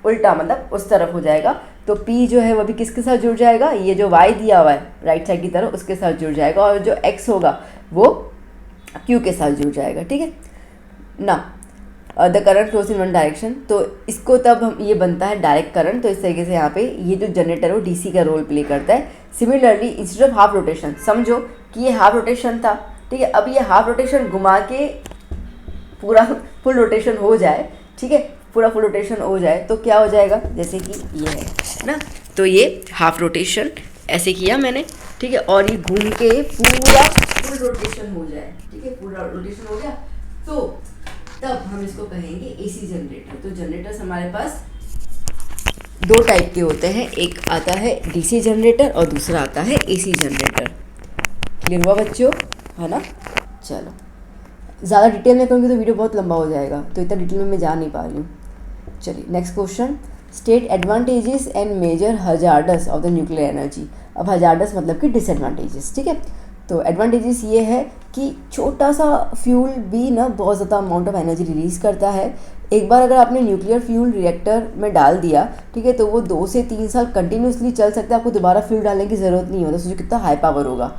उल्टा मतलब उस तरफ हो जाएगा। तो P जो है वो भी किसके साथ जुड़ जाएगा, ये जो Y दिया हुआ है राइट साइड की तरफ उसके साथ जुड़ जाएगा, और जो X होगा वो Q के साथ जुड़ जाएगा, ठीक है ना। The current flows in one direction, तो इसको तब हम ये बनता है डायरेक्ट करंट। तो इस तरीके से यहाँ पे ये जो जनरेटर है वो DC का रोल प्ले करता है। Similarly instead of half rotation, समझो कि ये हाफ रोटेशन था, ठीक है, अब ये हाफ रोटेशन घुमा के पूरा फुल रोटेशन हो जाए, ठीक है, पूरा फुल रोटेशन हो जाए तो क्या हो जाएगा, जैसे कि ये है ना, तो ये हाफ रोटेशन ऐसे किया मैंने, ठीक है, और ये घूम के पूरा फुल रोटेशन हो जाए, ठीक है, पूरा रोटेशन हो गया, तो तब हम इसको कहेंगे AC जनरेटर। तो जनरेटर्स हमारे पास दो टाइप के होते हैं, एक आता है DC जनरेटर और दूसरा आता है AC जनरेटर। क्लियर हुआ बच्चों, है ना। चलो ज़्यादा डिटेल में करूँगी तो वीडियो बहुत लंबा हो जाएगा, तो इतना डिटेल में मैं जा नहीं पा रही हूँ। चलिए next question, state advantages and major hazards of the nuclear energy. अब हजार्डस मतलब कि डिसएडवांटेजेस, ठीक है। तो एडवांटेजेस ये है कि छोटा सा फ्यूल भी ना बहुत ज़्यादा अमाउंट ऑफ एनर्जी रिलीज़ करता है। एक बार अगर आपने न्यूक्लियर फ्यूल रिएक्टर में डाल दिया, ठीक है, तो वो 2 से 3 साल कंटिन्यूसली चल सकता है, आपको दोबारा फ्यूल डालने की ज़रूरत नहीं होता। सोचो कितना हाई पावर होगा,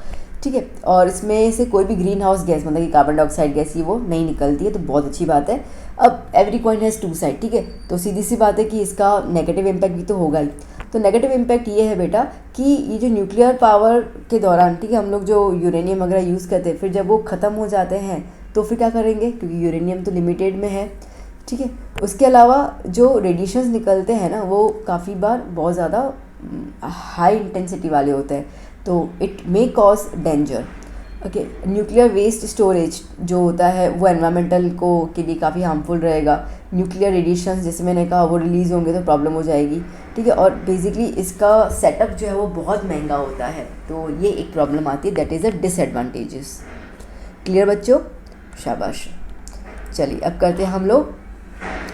ठीक है। और इसमें से कोई भी ग्रीन हाउस गैस मतलब कि कार्बन डाइऑक्साइड गैस ही वो नहीं निकलती है, तो बहुत अच्छी बात है। अब every coin has two side, ठीक है, तो सीधी सी बात है कि इसका नेगेटिव इम्पैक्ट भी तो होगा ही। तो नेगेटिव इम्पैक्ट ये है बेटा कि ये जो न्यूक्लियर पावर के दौरान, ठीक है, हम लोग जो यूरेनियम वगैरह यूज़ करते हैं, फिर जब वो ख़त्म हो जाते हैं तो फिर क्या करेंगे, क्योंकि यूरेनियम तो लिमिटेड में है, ठीक है। उसके अलावा जो रेडिएशंस निकलते हैं ना वो काफ़ी बार बहुत ज़्यादा हाई इंटेंसिटी वाले होते हैं, तो it may cause danger. Okay, nuclear waste storage जो होता है वो एनवायरमेंटल को के लिए काफ़ी हार्मफुल रहेगा। न्यूक्लियर रेडिएशंस जैसे मैंने कहा वो रिलीज़ होंगे तो प्रॉब्लम हो जाएगी, ठीक है। और बेसिकली इसका सेटअप जो है वो बहुत महंगा होता है, तो ये एक प्रॉब्लम आती है, that is a disadvantages. Clear बच्चों, शाबाश। चलिए अब करते हैं हम लोग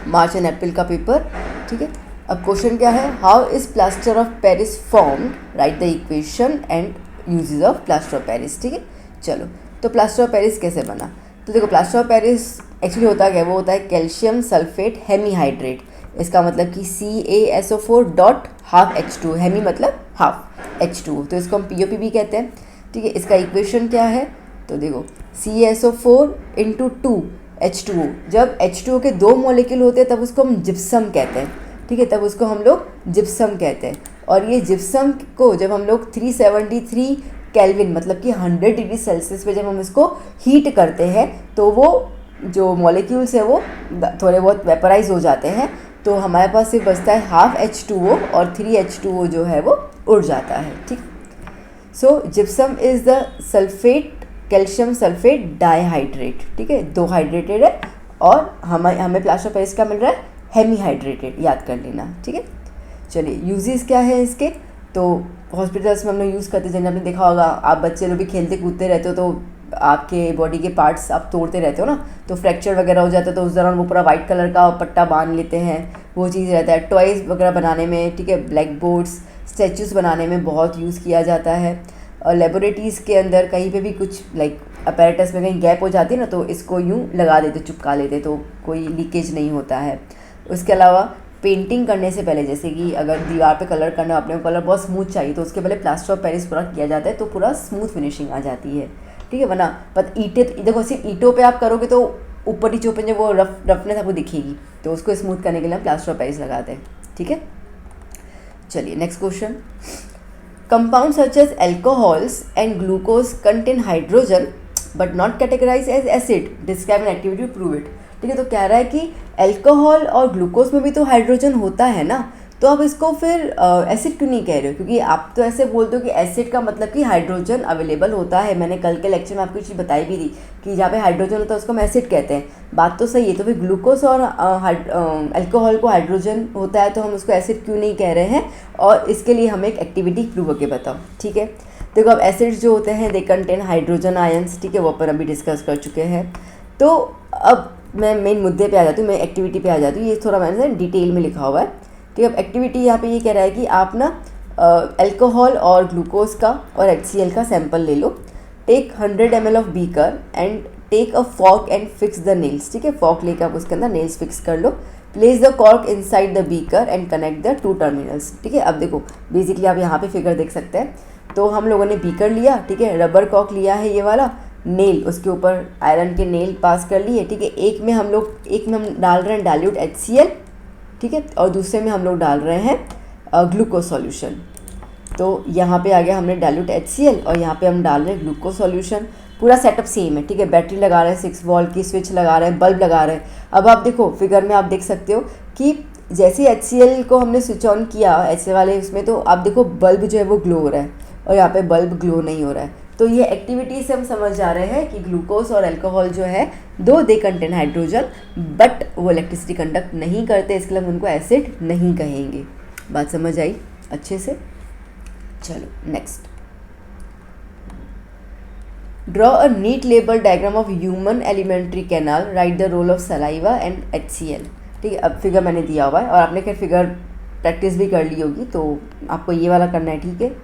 मार्च एंड अप्रैल का पेपर, ठीक है। अब क्वेश्चन क्या है, how is plaster of Paris form, right the equation and uses of plaster of Paris, ठीक है। चलो, तो प्लास्टर ऑफ पेरिस कैसे बना, तो देखो प्लास्टर ऑफ पेरिस एक्चुअली होता क्या है, वो होता है कैल्शियम सल्फेट हेमीहाइड्रेट। इसका मतलब कि CaSO4 dot half H2, hemi मतलब हाफ H2, तो इसको हम POP भी कहते हैं, ठीक है। इसका इक्वेशन क्या है, तो देखो CaSO4 इंटू 2 H2O, जब H2O के 2 मॉलिक्यूल होते हैं तब उसको हम जिप्सम कहते हैं, ठीक है, तब उसको हम लोग जिप्सम कहते हैं। और ये जिप्सम को जब हम लोग 373 केल्विन मतलब कि 100 डिग्री सेल्सियस पे जब हम इसको हीट करते हैं तो वो जो मॉलिक्यूल्स है वो थोड़े बहुत वेपराइज हो जाते हैं, तो हमारे पास सिर्फ बचता है हाफ H2O और 3 H2O जो है वो उड़ जाता है, ठीक। So gypsum is the sulphate, calcium sulphate dihydrate, ठीक है, 2 हाइड्रेटेड है, और हमें प्लास्टर ऑफ पेरिस का मिल रहा है हेमीहाइड्रेटेड, याद कर लेना, ठीक है। चलिए यूजेस क्या है इसके, तो हॉस्पिटल्स में हम लोग यूज़ करते हैं, जैसे आपने देखा होगा, आप बच्चे लोग भी खेलते कूदते रहते हो तो आपके बॉडी के पार्ट्स आप तोड़ते रहते हो ना, तो फ्रैक्चर वगैरह हो जाता है, तो उस दौरान वो पूरा वाइट कलर का पट्टा बांध लेते हैं, वो चीज़ रहता है। टॉयज़ वगैरह बनाने में, ठीक है, ब्लैक बोर्ड्स, स्टैचूज़ बनाने में बहुत यूज़ किया जाता है। और लेबोरेटरीज़ के अंदर कहीं पे भी कुछ लाइक अपैरेटस में कहीं गैप हो जाती है ना, तो इसको यूँ लगा देते, चिपका लेते, तो कोई लीकेज नहीं होता है। उसके अलावा पेंटिंग करने से पहले, जैसे कि अगर दीवार पे कलर करना, अपने को कलर बहुत स्मूथ चाहिए, तो उसके पहले प्लास्टर ऑफ पेरिस पूरा किया जाता है, तो पूरा स्मूथ फिनिशिंग आ जाती है, ठीक है। वरना पता ईंटें, देखो सिर्फ ईंटों पे आप करोगे तो ऊपर नीचे ऊपर जो वो रफनेस आपको दिखेगी, तो उसको स्मूथ करने के लिए हम प्लास्टर ऑफ पेरिस लगाते हैं, ठीक है। चलिए next question, compound such as alcohols and glucose contain hydrogen but not categorize as acid, describe an activity to prove it, ठीक है। तो कह रहा है कि अल्कोहल और ग्लूकोज में भी तो हाइड्रोजन होता है ना, तो आप इसको फिर एसिड क्यों नहीं कह रहे हो, क्योंकि आप तो ऐसे बोलते हो कि एसिड का मतलब कि हाइड्रोजन अवेलेबल होता है। मैंने कल के लेक्चर में आपको चीज़ बताई भी थी कि जहाँ पे हाइड्रोजन होता है उसको हम एसिड कहते हैं, बात तो सही है। तो फिर ग्लूकोज और अल्कोहल को हाइड्रोजन होता है, तो हम उसको एसिड क्यों नहीं कह रहे हैं, और इसके लिए हमें एक एक्टिविटी प्रूव करके बताओ, ठीक है। देखो अब एसिड्स जो होते हैं दे कंटेन हाइड्रोजन आयंस, ठीक है, वो अपन अभी डिस्कस कर चुके हैं। तो अब मैं मेन मुद्दे पे आ जाती हूँ, मैं एक्टिविटी पे आ जाती हूँ, ये थोड़ा मैंने डिटेल में लिखा हुआ है, ठीक है। अब एक्टिविटी यहाँ पे ये कह रहा है कि आप ना अल्कोहल और ग्लूकोज का और HCl का सैंपल ले लो, take 100 ml of beaker and take a fork and fix the nails, ठीक है, फॉर्क लेकर आप उसके अंदर नेल्स फिक्स कर लो, place the cork inside the beaker and connect the 2 terminals, ठीक है। अब देखो बेसिकली आप यहाँ पे फिगर देख सकते हैं, तो हम लोगों ने बीकर लिया, ठीक है, रबर कॉर्क लिया है ये वाला, नेल उसके ऊपर आयरन के नेल पास कर लिए, ठीक है। एक में हम डाल रहे हैं डाइल्यूट HCl, ठीक है, और दूसरे में हम लोग डाल रहे हैं ग्लूकोज सॉल्यूशन। तो यहाँ पे आ गया हमने डाइल्यूट HCl और यहाँ पे हम डाल रहे हैं ग्लूकोज सॉल्यूशन, पूरा सेटअप सेम है, ठीक है। बैटरी लगा रहे हैं, 6 वोल्ट की स्विच लगा रहे हैं, बल्ब लगा रहे हैं। अब आप देखो फिगर में आप देख सकते हो कि जैसे HCl को हमने स्विच ऑन किया HCl वाले उसमें, तो आप देखो बल्ब जो है वो ग्लो हो रहा है, और यहाँ पे बल्ब ग्लो नहीं हो रहा है। तो ये एक्टिविटी से हम समझ जा रहे हैं कि ग्लूकोज और अल्कोहल जो है दो दे कंटेन हाइड्रोजन, बट वो इलेक्ट्रिसिटी कंडक्ट नहीं करते, इसके लिए हम उनको एसिड नहीं कहेंगे। बात समझ आई अच्छे से। चलो next, draw a neat label diagram of human elementary canal, write the role of saliva and HCl, ठीक है। अब फिगर मैंने दिया हुआ है और आपने खैर फिगर प्रैक्टिस भी कर ली होगी, तो आपको ये वाला करना है, ठीक है।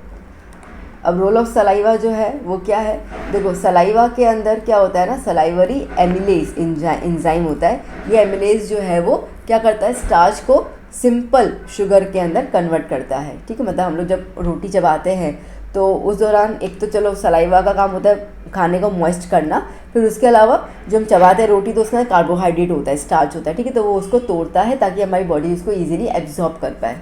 अब रोल ऑफ सलाइवा जो है वो क्या है, देखो सलाइवा के अंदर क्या होता है ना, सलाइवरी एमिलेज इंजाइम होता है। ये एमिलेज जो है वो क्या करता है, स्टार्च को सिंपल शुगर के अंदर कन्वर्ट करता है, ठीक है। मतलब हम लोग जब रोटी चबाते हैं तो उस दौरान एक तो चलो सलाइवा का काम होता है खाने को मॉइस्ट करना, फिर उसके अलावा जब हम चबाते हैं रोटी तो उसमें कार्बोहाइड्रेट होता है, स्टार्च होता है, ठीक है, तो वो उसको तोड़ता है ताकि हमारी बॉडी उसको ईजिली एब्जॉर्ब कर पाए।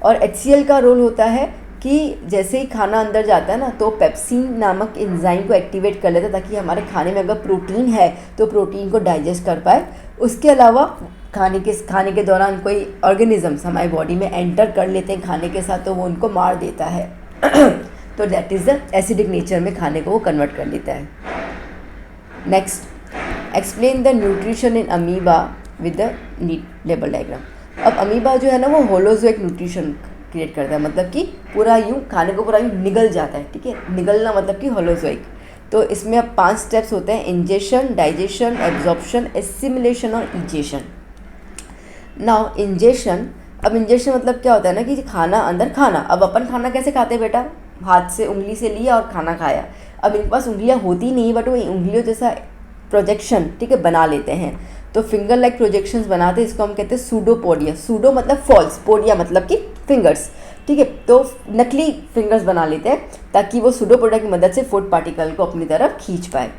और HCl का रोल होता है कि जैसे ही खाना अंदर जाता है ना, तो पेप्सिन नामक एंजाइम को एक्टिवेट कर लेता है ताकि हमारे खाने में अगर प्रोटीन है तो प्रोटीन को डाइजेस्ट कर पाए। उसके अलावा खाने के दौरान कोई ऑर्गेनिजम्स हमारी बॉडी में एंटर कर लेते हैं खाने के साथ, तो वो उनको मार देता है। तो that is the acidic nature में खाने को वो कन्वर्ट कर लेता है। Next, explain the nutrition in amoeba with the neat label diagram. अब अमीबा जो है ना वो होलोजोइक न्यूट्रिशन क्रिएट करता है, मतलब कि पूरा यूँ खाने को पूरा यूँ निगल जाता है, ठीक है, निगलना मतलब कि होलोजोइक। तो इसमें अब 5 स्टेप्स होते हैं, इंजेशन, डाइजेशन, एब्जॉर्प्शन, एसिमिलेशन और इजेशन। नाउ इंजेशन, अब इंजेशन मतलब क्या होता है ना कि खाना अंदर खाना। अब अपन खाना कैसे खाते हैं बेटा, हाथ से उंगली से लिया और खाना खाया। अब इनके पास उंगलियां होती नहीं, बट वो उंगलियों जैसा प्रोजेक्शन, ठीक है, बना लेते हैं। तो फिंगर लाइक प्रोजेक्शंस बनाते हैं, इसको हम कहते हैं सूडोपोडिया। सूडो मतलब फॉल्स, पोडिया मतलब कि फिंगर्स, ठीक है। तो नकली फिंगर्स बना लेते हैं ताकि वो सूडोपोडिया की मदद से फूड पार्टिकल को अपनी तरफ खींच पाए।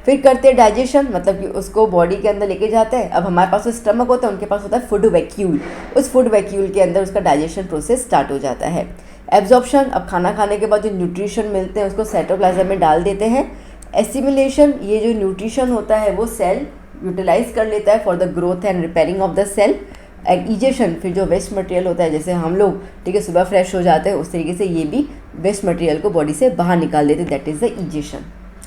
फिर करते हैं डाइजेशन, मतलब कि उसको बॉडी के अंदर लेके जाते हैं। अब हमारे पास तो स्टमक होता है, उनके पास होता है फूड वैक्यूल। उस फूड वैक्यूल के अंदर उसका डाइजेशन प्रोसेस स्टार्ट हो जाता है। एब्जॉर्प्शन, अब खाना खाने के बाद जो न्यूट्रिशन मिलते हैं उसको साइटोप्लाज्म में डाल देते हैं। एसिमिलेशन, ये जो न्यूट्रिशन होता है वो सेल यूटिलाइज कर लेता है for the growth and repairing of the cell. And egestion, फिर जो वेस्ट मटेरियल होता है, जैसे हम लोग, ठीक है, सुबह फ्रेश हो जाते हैं, उस तरीके से ये भी वेस्ट मटेरियल को बॉडी से बाहर निकाल देते हैं, दैट इज़ द इजेशन।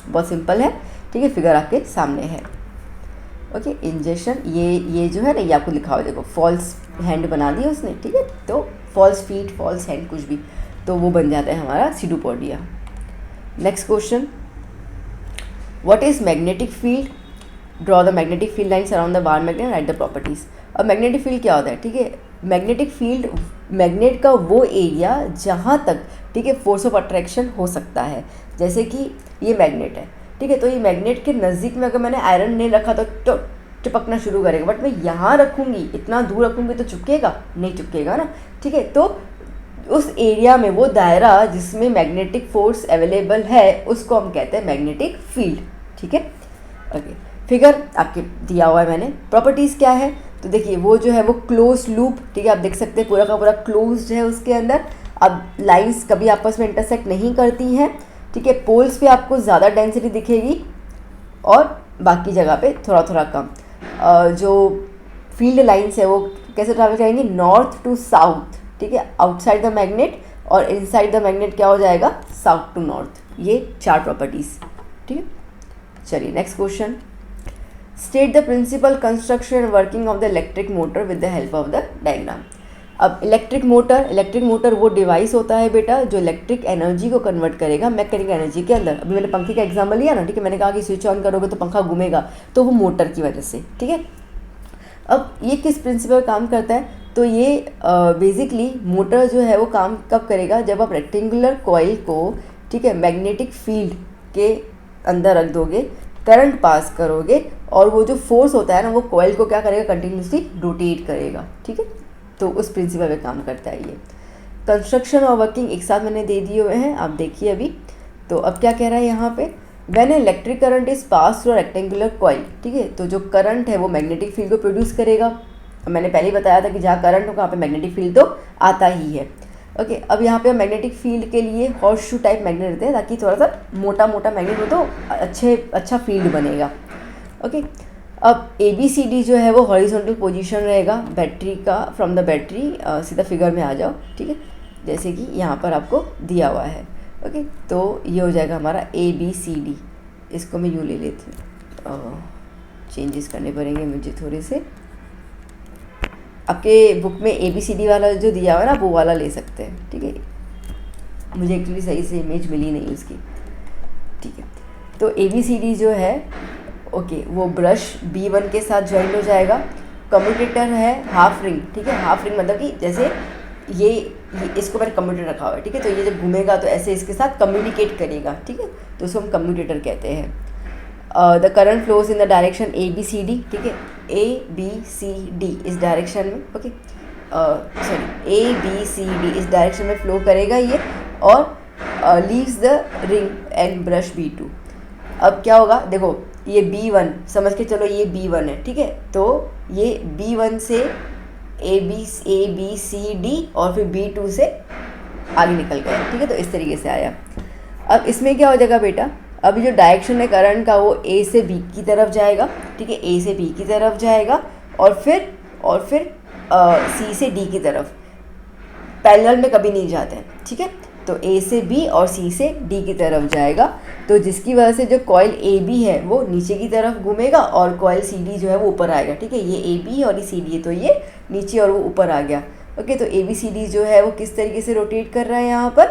बहुत सिंपल है, ठीक है, फिगर आपके सामने है। ओके, इंजेशन, ये जो है ना, ये आपको लिखा हुआ, देखो फॉल्स हैंड बना दिया उसने, ठीक है, तो फॉल्स फीट, फॉल्स हैंड, कुछ भी, तो वो बन जाता है हमारा pseudopodia. Next question, what is magnetic field, draw the magnetic field lines around the bar magnet, right the properties. अब मैग्नेटिक फील्ड क्या होता है, ठीक है, मैग्नेटिक फील्ड मैग्नेट का वो एरिया जहाँ तक, ठीक है, फोर्स ऑफ अट्रैक्शन हो सकता है। जैसे कि ये मैग्नेट है, ठीक है, तो ये मैग्नेट के नज़दीक में अगर मैंने आयरन नहीं रखा तो चिपकना शुरू करेगा, बट मैं यहाँ रखूँगी, इतना दूर रखूँगी तो चिपकेगा नहीं, चिपकेगा ना, ठीक है। तो उस एरिया में वो दायरा जिसमें मैग्नेटिक फोर्स अवेलेबल है उसको हम कहते हैं मैग्नेटिक फील्ड, ठीक है। ओके, फिगर आपके दिया हुआ है मैंने। प्रॉपर्टीज़ क्या है, तो देखिए वो जो है वो क्लोज लूप, ठीक है, आप देख सकते हैं पूरा का पूरा क्लोज्ड है उसके अंदर। अब लाइंस कभी आपस में इंटरसेक्ट नहीं करती हैं, ठीक है। पोल्स पे आपको ज़्यादा डेंसिटी दिखेगी और बाकी जगह पे थोड़ा थोड़ा कम। जो फील्ड लाइंस है वो कैसे ट्रैवल करेंगे, नॉर्थ टू साउथ, ठीक है, आउटसाइड द मैग्नेट, और इनसाइड द मैग्नेट क्या हो जाएगा, साउथ टू नॉर्थ। ये 4 प्रॉपर्टीज़, ठीक है। चलिए next question, state the principle construction and working of the electric motor with the help of the diagram. अब इलेक्ट्रिक मोटर वो डिवाइस होता है बेटा जो इलेक्ट्रिक एनर्जी को कन्वर्ट करेगा मैकेनिकल एनर्जी के अंदर। अभी मैंने पंखे का एग्जाम्पल लिया ना, ठीक है, मैंने कहा कि स्विच ऑन करोगे तो पंखा घूमेगा, तो वो मोटर की वजह से, ठीक है। अब ये किस प्रिंसिपल काम करता है, तो ये बेसिकली मोटर जो है वो काम कब करेगा, जब आप रेक्टेंगुलर कॉइल को, ठीक है, मैग्नेटिक फील्ड के अंदर रख दोगे, करंट पास करोगे, और वो जो फोर्स होता है ना वो कॉइल को क्या करेगा, कंटिन्यूसली रोटेट करेगा, ठीक है। तो उस प्रिंसिपल पे काम करता है ये। कंस्ट्रक्शन और वर्किंग एक साथ मैंने दे दिए हुए हैं, आप देखिए अभी। तो अब क्या कह रहा है यहाँ पे, when electric current is pass through rectangular coil, ठीक है, तो जो करंट है वो मैग्नेटिक फील्ड को प्रोड्यूस करेगा। मैंने पहले ही बताया था कि जहाँ करंट हो वहाँ पे मैग्नेटिक फील्ड तो आता ही है। ओके, अब यहाँ पे मैग्नेटिक फील्ड के लिए हॉर्स शू टाइप मैग्नेट रहते हैं ताकि थोड़ा सा मोटा मोटा मैग्नेट हो तो अच्छा फील्ड बनेगा। ओके, अब ABCD जो है वो हॉरिजॉन्टल पोजीशन रहेगा बैटरी का, फ्रॉम द बैटरी। सीधा फिगर में आ जाओ, ठीक है, जैसे कि यहाँ पर आपको दिया हुआ है। ओके, तो ये हो जाएगा हमारा ABCD। इसको मैं यूँ ले लेती हूँ, चेंजेस करने पड़ेंगे मुझे थोड़े से। आपके बुक में ABCD वाला जो दिया हुआ है ना वो वाला ले सकते हैं, ठीक है। मुझे एक्चुअली सही से इमेज मिली नहीं उसकी, ठीक है। तो ABCD जो है, ओके, वो ब्रश B1 के साथ ज्वाइन हो जाएगा। कम्यूटेटर है हाफ रिंग, ठीक है, हाफ रिंग मतलब कि जैसे ये इसको मैंने कम्यूटेटर रखा हुआ है, ठीक है, तो ये जब घूमेगा तो ऐसे इसके साथ कम्युनिकेट करेगा, ठीक है, तो उसको हम कम्यूटेटर कहते हैं। The current flows in the direction ABCD, ठीक है, ABCD इस डायरेक्शन में, ओके, सॉरी ABCD इस डायरेक्शन में फ्लो करेगा ये, और leaves the ring and brush B2। अब क्या होगा, देखो ये B1 समझ के चलो, ये B1 है, ठीक है, तो ये B1 से ABCD और फिर B2 से आगे निकल गया, ठीक है, तो इस तरीके से आया। अब इसमें क्या हो जाएगा बेटा, अभी जो डायरेक्शन है करंट का वो A से B की तरफ जाएगा, ठीक है, A से B की तरफ जाएगा, और फिर C से D की तरफ, पैरेलल में कभी नहीं जाते हैं, ठीक है। तो ए से बी और सी से डी की तरफ जाएगा, तो जिसकी वजह से जो कॉइल ए बी है वो नीचे की तरफ घूमेगा और कॉइल सी डी जो है वो ऊपर आएगा। ठीक है, ये ए बी और ये सी डी है, तो ये नीचे और वो ऊपर आ गया। ओके, तो ए बी सी डी जो है वो किस तरीके से रोटेट कर रहा है यहाँ पर,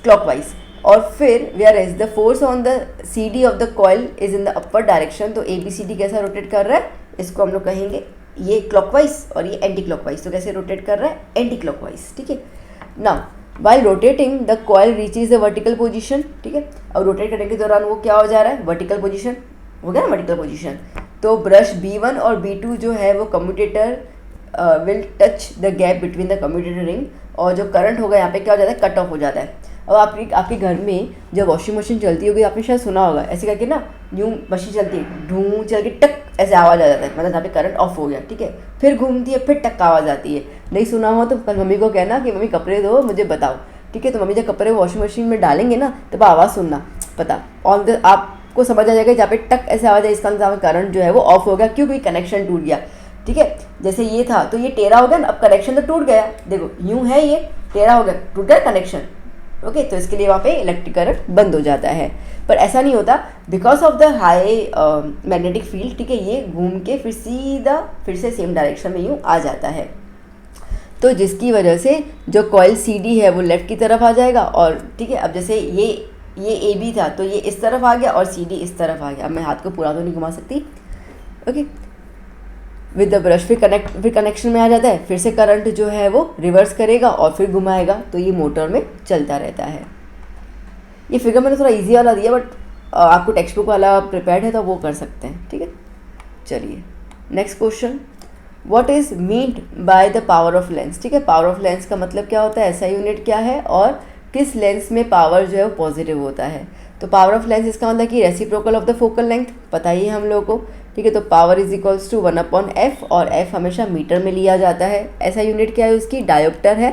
क्लॉकवाइज। और फिर where is the force on the C D of the coil is in the upper direction, तो ए बी सी डी कैसा रोटेट कर रहा है, इसको हम लोग कहेंगे ये क्लॉकवाइज और ये एंटी क्लॉकवाइज। तो कैसे रोटेट कर रहा है, एंटी क्लॉकवाइज। ठीक है, now while rotating the coil reaches the vertical position. ठीक है, अब रोटेट करने के दौरान वो क्या हो जा रहा है, वर्टिकल पोजीशन हो गया ना, वर्टिकल पोजीशन। तो ब्रश B1 और B2 जो है वो commutator will touch the gap between the commutator ring, और जो करंट होगा यहाँ पे क्या हो जाता है, कट ऑफ हो जाता है। अब आपके घर में जब वॉशिंग मशीन चलती होगी, आपने शायद सुना होगा ऐसे करके ना, यूँ मशीन चलती है, ढूँ चल के टक ऐसे आवाज़ आ जाता है, मतलब यहाँ पे करंट ऑफ हो गया। ठीक है, फिर घूमती है, फिर टक आवाज़ आती है। नहीं सुना हो तो कल मम्मी को कहना कि मम्मी कपड़े धो मुझे बताओ। ठीक है, तो मम्मी जब कपड़े वॉशिंग मशीन में डालेंगे ना, तब आवाज़ सुनना, पता ऑन द आपको समझ आ जाएगा जहाँ पे टक ऐसे आवाज़ है, इसका मतलब करंट जो है वो ऑफ हो गया, क्योंकि कनेक्शन टूट गया। ठीक है, जैसे ये था तो ये टेढ़ा हो गया ना, अब कनेक्शन तो टूट गया। देखो यूँ है, ये टेढ़ा हो गया, टूट गया कनेक्शन। ओके, तो इसके लिए वहाँ पे इलेक्ट्रिक करंट बंद हो जाता है। पर ऐसा नहीं होता, because of the high magnetic field. ठीक है, ये घूम के फिर सीधा फिर से सेम डायरेक्शन में यूँ आ जाता है, तो जिसकी वजह से जो कॉइल सी डी है वो लेफ्ट की तरफ आ जाएगा। और ठीक है, अब जैसे ये ए बी था तो ये इस तरफ आ गया और सी डी इस तरफ आ गया। अब मैं हाथ को पूरा तो नहीं घुमा सकती। ओके, विद द ब्रश फिर कनेक्शन में आ जाता है, फिर से करंट जो है वो रिवर्स करेगा और फिर घुमाएगा, तो ये मोटर में चलता रहता है। ये फिगर मैंने थोड़ा इजी वाला दिया, बट आपको टेक्स्ट बुक वाला प्रिपेयर्ड है तो वो कर सकते हैं। ठीक है, चलिए next question, what is meant by the power of lens. ठीक है, पावर ऑफ लेंस का मतलब क्या होता है, ऐसा यूनिट क्या है, और किस लेंस में पावर जो है वो पॉजिटिव होता है। तो पावर ऑफ लेंस इसका मतलब कि reciprocal of the focal length, पता ही है हम लोगों को। ठीक है, तो power is equals to 1/f, और f हमेशा मीटर में लिया जाता है। ऐसा यूनिट क्या है उसकी, डायोप्टर है।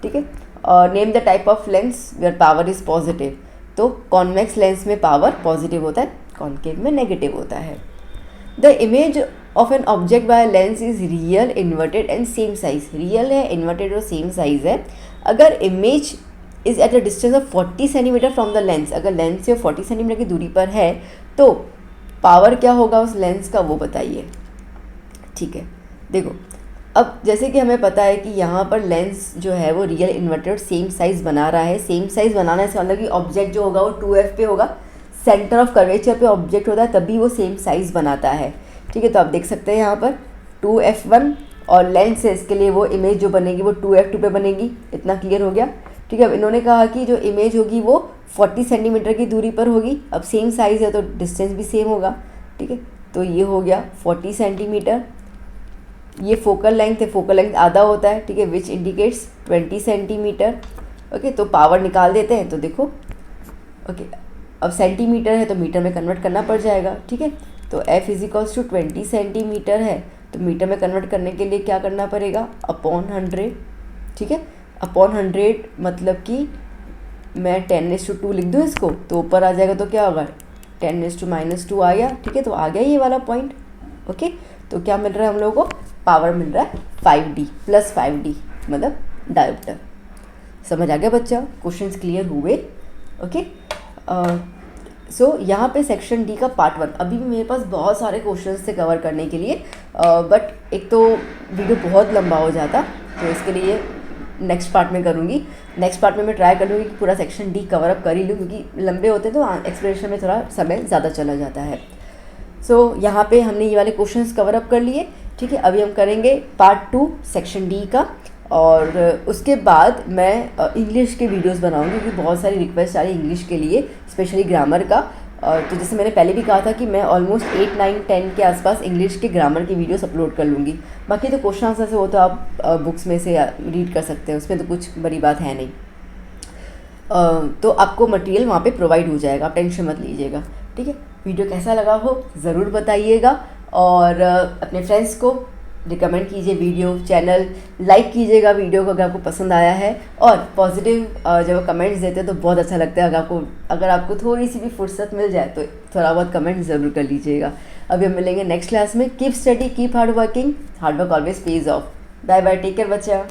ठीक है, और name the type of lens where power is positive. तो कॉन्वेक्स लेंस में पावर पॉजिटिव होता है, कॉन्केव में नेगेटिव होता है। The image of an object by lens is real, inverted and same size. Real है, इन्वर्टेड और सेम साइज है। अगर image is at a distance of 40 centimetre from the lens, अगर लेंस से 40 सेंटीमीटर की दूरी पर है तो पावर क्या होगा उस लेंस का, वो बताइए। ठीक है, देखो अब जैसे कि हमें पता है कि यहाँ पर लेंस जो है वो रियल, इन्वर्टेड, सेम साइज़ बना रहा है। सेम साइज़ बनाना से मतलब कि ऑब्जेक्ट जो होगा वो 2f पे होगा, सेंटर ऑफ कर्वेचर पे ऑब्जेक्ट होता है, तभी वो सेम साइज़ बनाता है। ठीक है, तो आप देख सकते हैं यहाँ पर 2f1 और लेंस है, इसके लिए वो इमेज जो बनेगी वो 2f2 पे बनेगी। इतना क्लियर हो गया। ठीक है, अब इन्होंने कहा कि जो इमेज होगी वो 40 सेंटीमीटर की दूरी पर होगी। अब सेम साइज़ है तो डिस्टेंस भी सेम होगा। ठीक है, तो ये हो गया 40 सेंटीमीटर। ये फोकल लेंथ है, फोकल लेंथ आधा होता है। ठीक है, विच इंडिकेट्स 20 सेंटीमीटर। ओके, तो पावर निकाल देते हैं, तो देखो ओके, अब सेंटीमीटर है तो मीटर में कन्वर्ट करना पड़ जाएगा। ठीक है, तो f is equals to 20 centimetre है, तो मीटर में कन्वर्ट करने के लिए क्या करना पड़ेगा, अपॉन 100। ठीक है, अपॉन 100 मतलब कि मैं 10⁻² लिख दूँ इसको, तो ऊपर आ जाएगा तो क्या होगा, 10⁻² आ गया। ठीक है, तो आ गया ये वाला पॉइंट। ओके, तो क्या मिल रहा है हम लोगों को, पावर मिल रहा है 5D + 5D मतलब डायोप्टर। समझ आ गया बच्चा, क्वेश्चंस क्लियर हुए। ओके, सो यहाँ पे सेक्शन डी का पार्ट 1, अभी भी मेरे पास बहुत सारे क्वेश्चंस थे कवर करने के लिए, बट एक तो वीडियो बहुत लंबा हो जाता, तो इसके लिए नेक्स्ट पार्ट में करूँगी। नेक्स्ट पार्ट में मैं ट्राई करूँगी कि पूरा सेक्शन डी कवर अप कर ही लूँ, क्योंकि लंबे होते तो एक्सप्लेनेशन में थोड़ा समय ज़्यादा चला जाता है। सो यहाँ पे हमने ये वाले क्वेश्चंस कवर अप कर लिए। ठीक है, अभी हम करेंगे पार्ट 2 सेक्शन डी का, और उसके बाद मैं इंग्लिश के वीडियोस बनाऊंगी, क्योंकि बहुत सारी रिक्वेस्ट आ रही इंग्लिश के लिए, स्पेशली ग्रामर का। तो जैसे मैंने पहले भी कहा था कि मैं ऑलमोस्ट 8, 9, 10 के आसपास इंग्लिश के ग्रामर की वीडियोस अपलोड कर लूँगी। बाकी तो क्वेश्चन आंसर से वो तो आप बुक्स में से रीड कर सकते हैं, उसमें तो कुछ बड़ी बात है नहीं। तो आपको मटेरियल वहाँ पे प्रोवाइड हो जाएगा, आप टेंशन मत लीजिएगा। ठीक है, वीडियो कैसा लगा हो ज़रूर बताइएगा, और अपने फ्रेंड्स को रिकमेंड कीजिए, वीडियो चैनल लाइक कीजिएगा वीडियो को अगर आपको पसंद आया है, और पॉजिटिव जब कमेंट्स देते हैं तो बहुत अच्छा लगता है। अगर आपको थोड़ी सी भी फुर्सत मिल जाए तो थोड़ा बहुत कमेंट ज़रूर कर लीजिएगा। अभी हम मिलेंगे नेक्स्ट क्लास में। Keep study, keep hard working, hard work always pays off. Bye bye, take care बच्चा।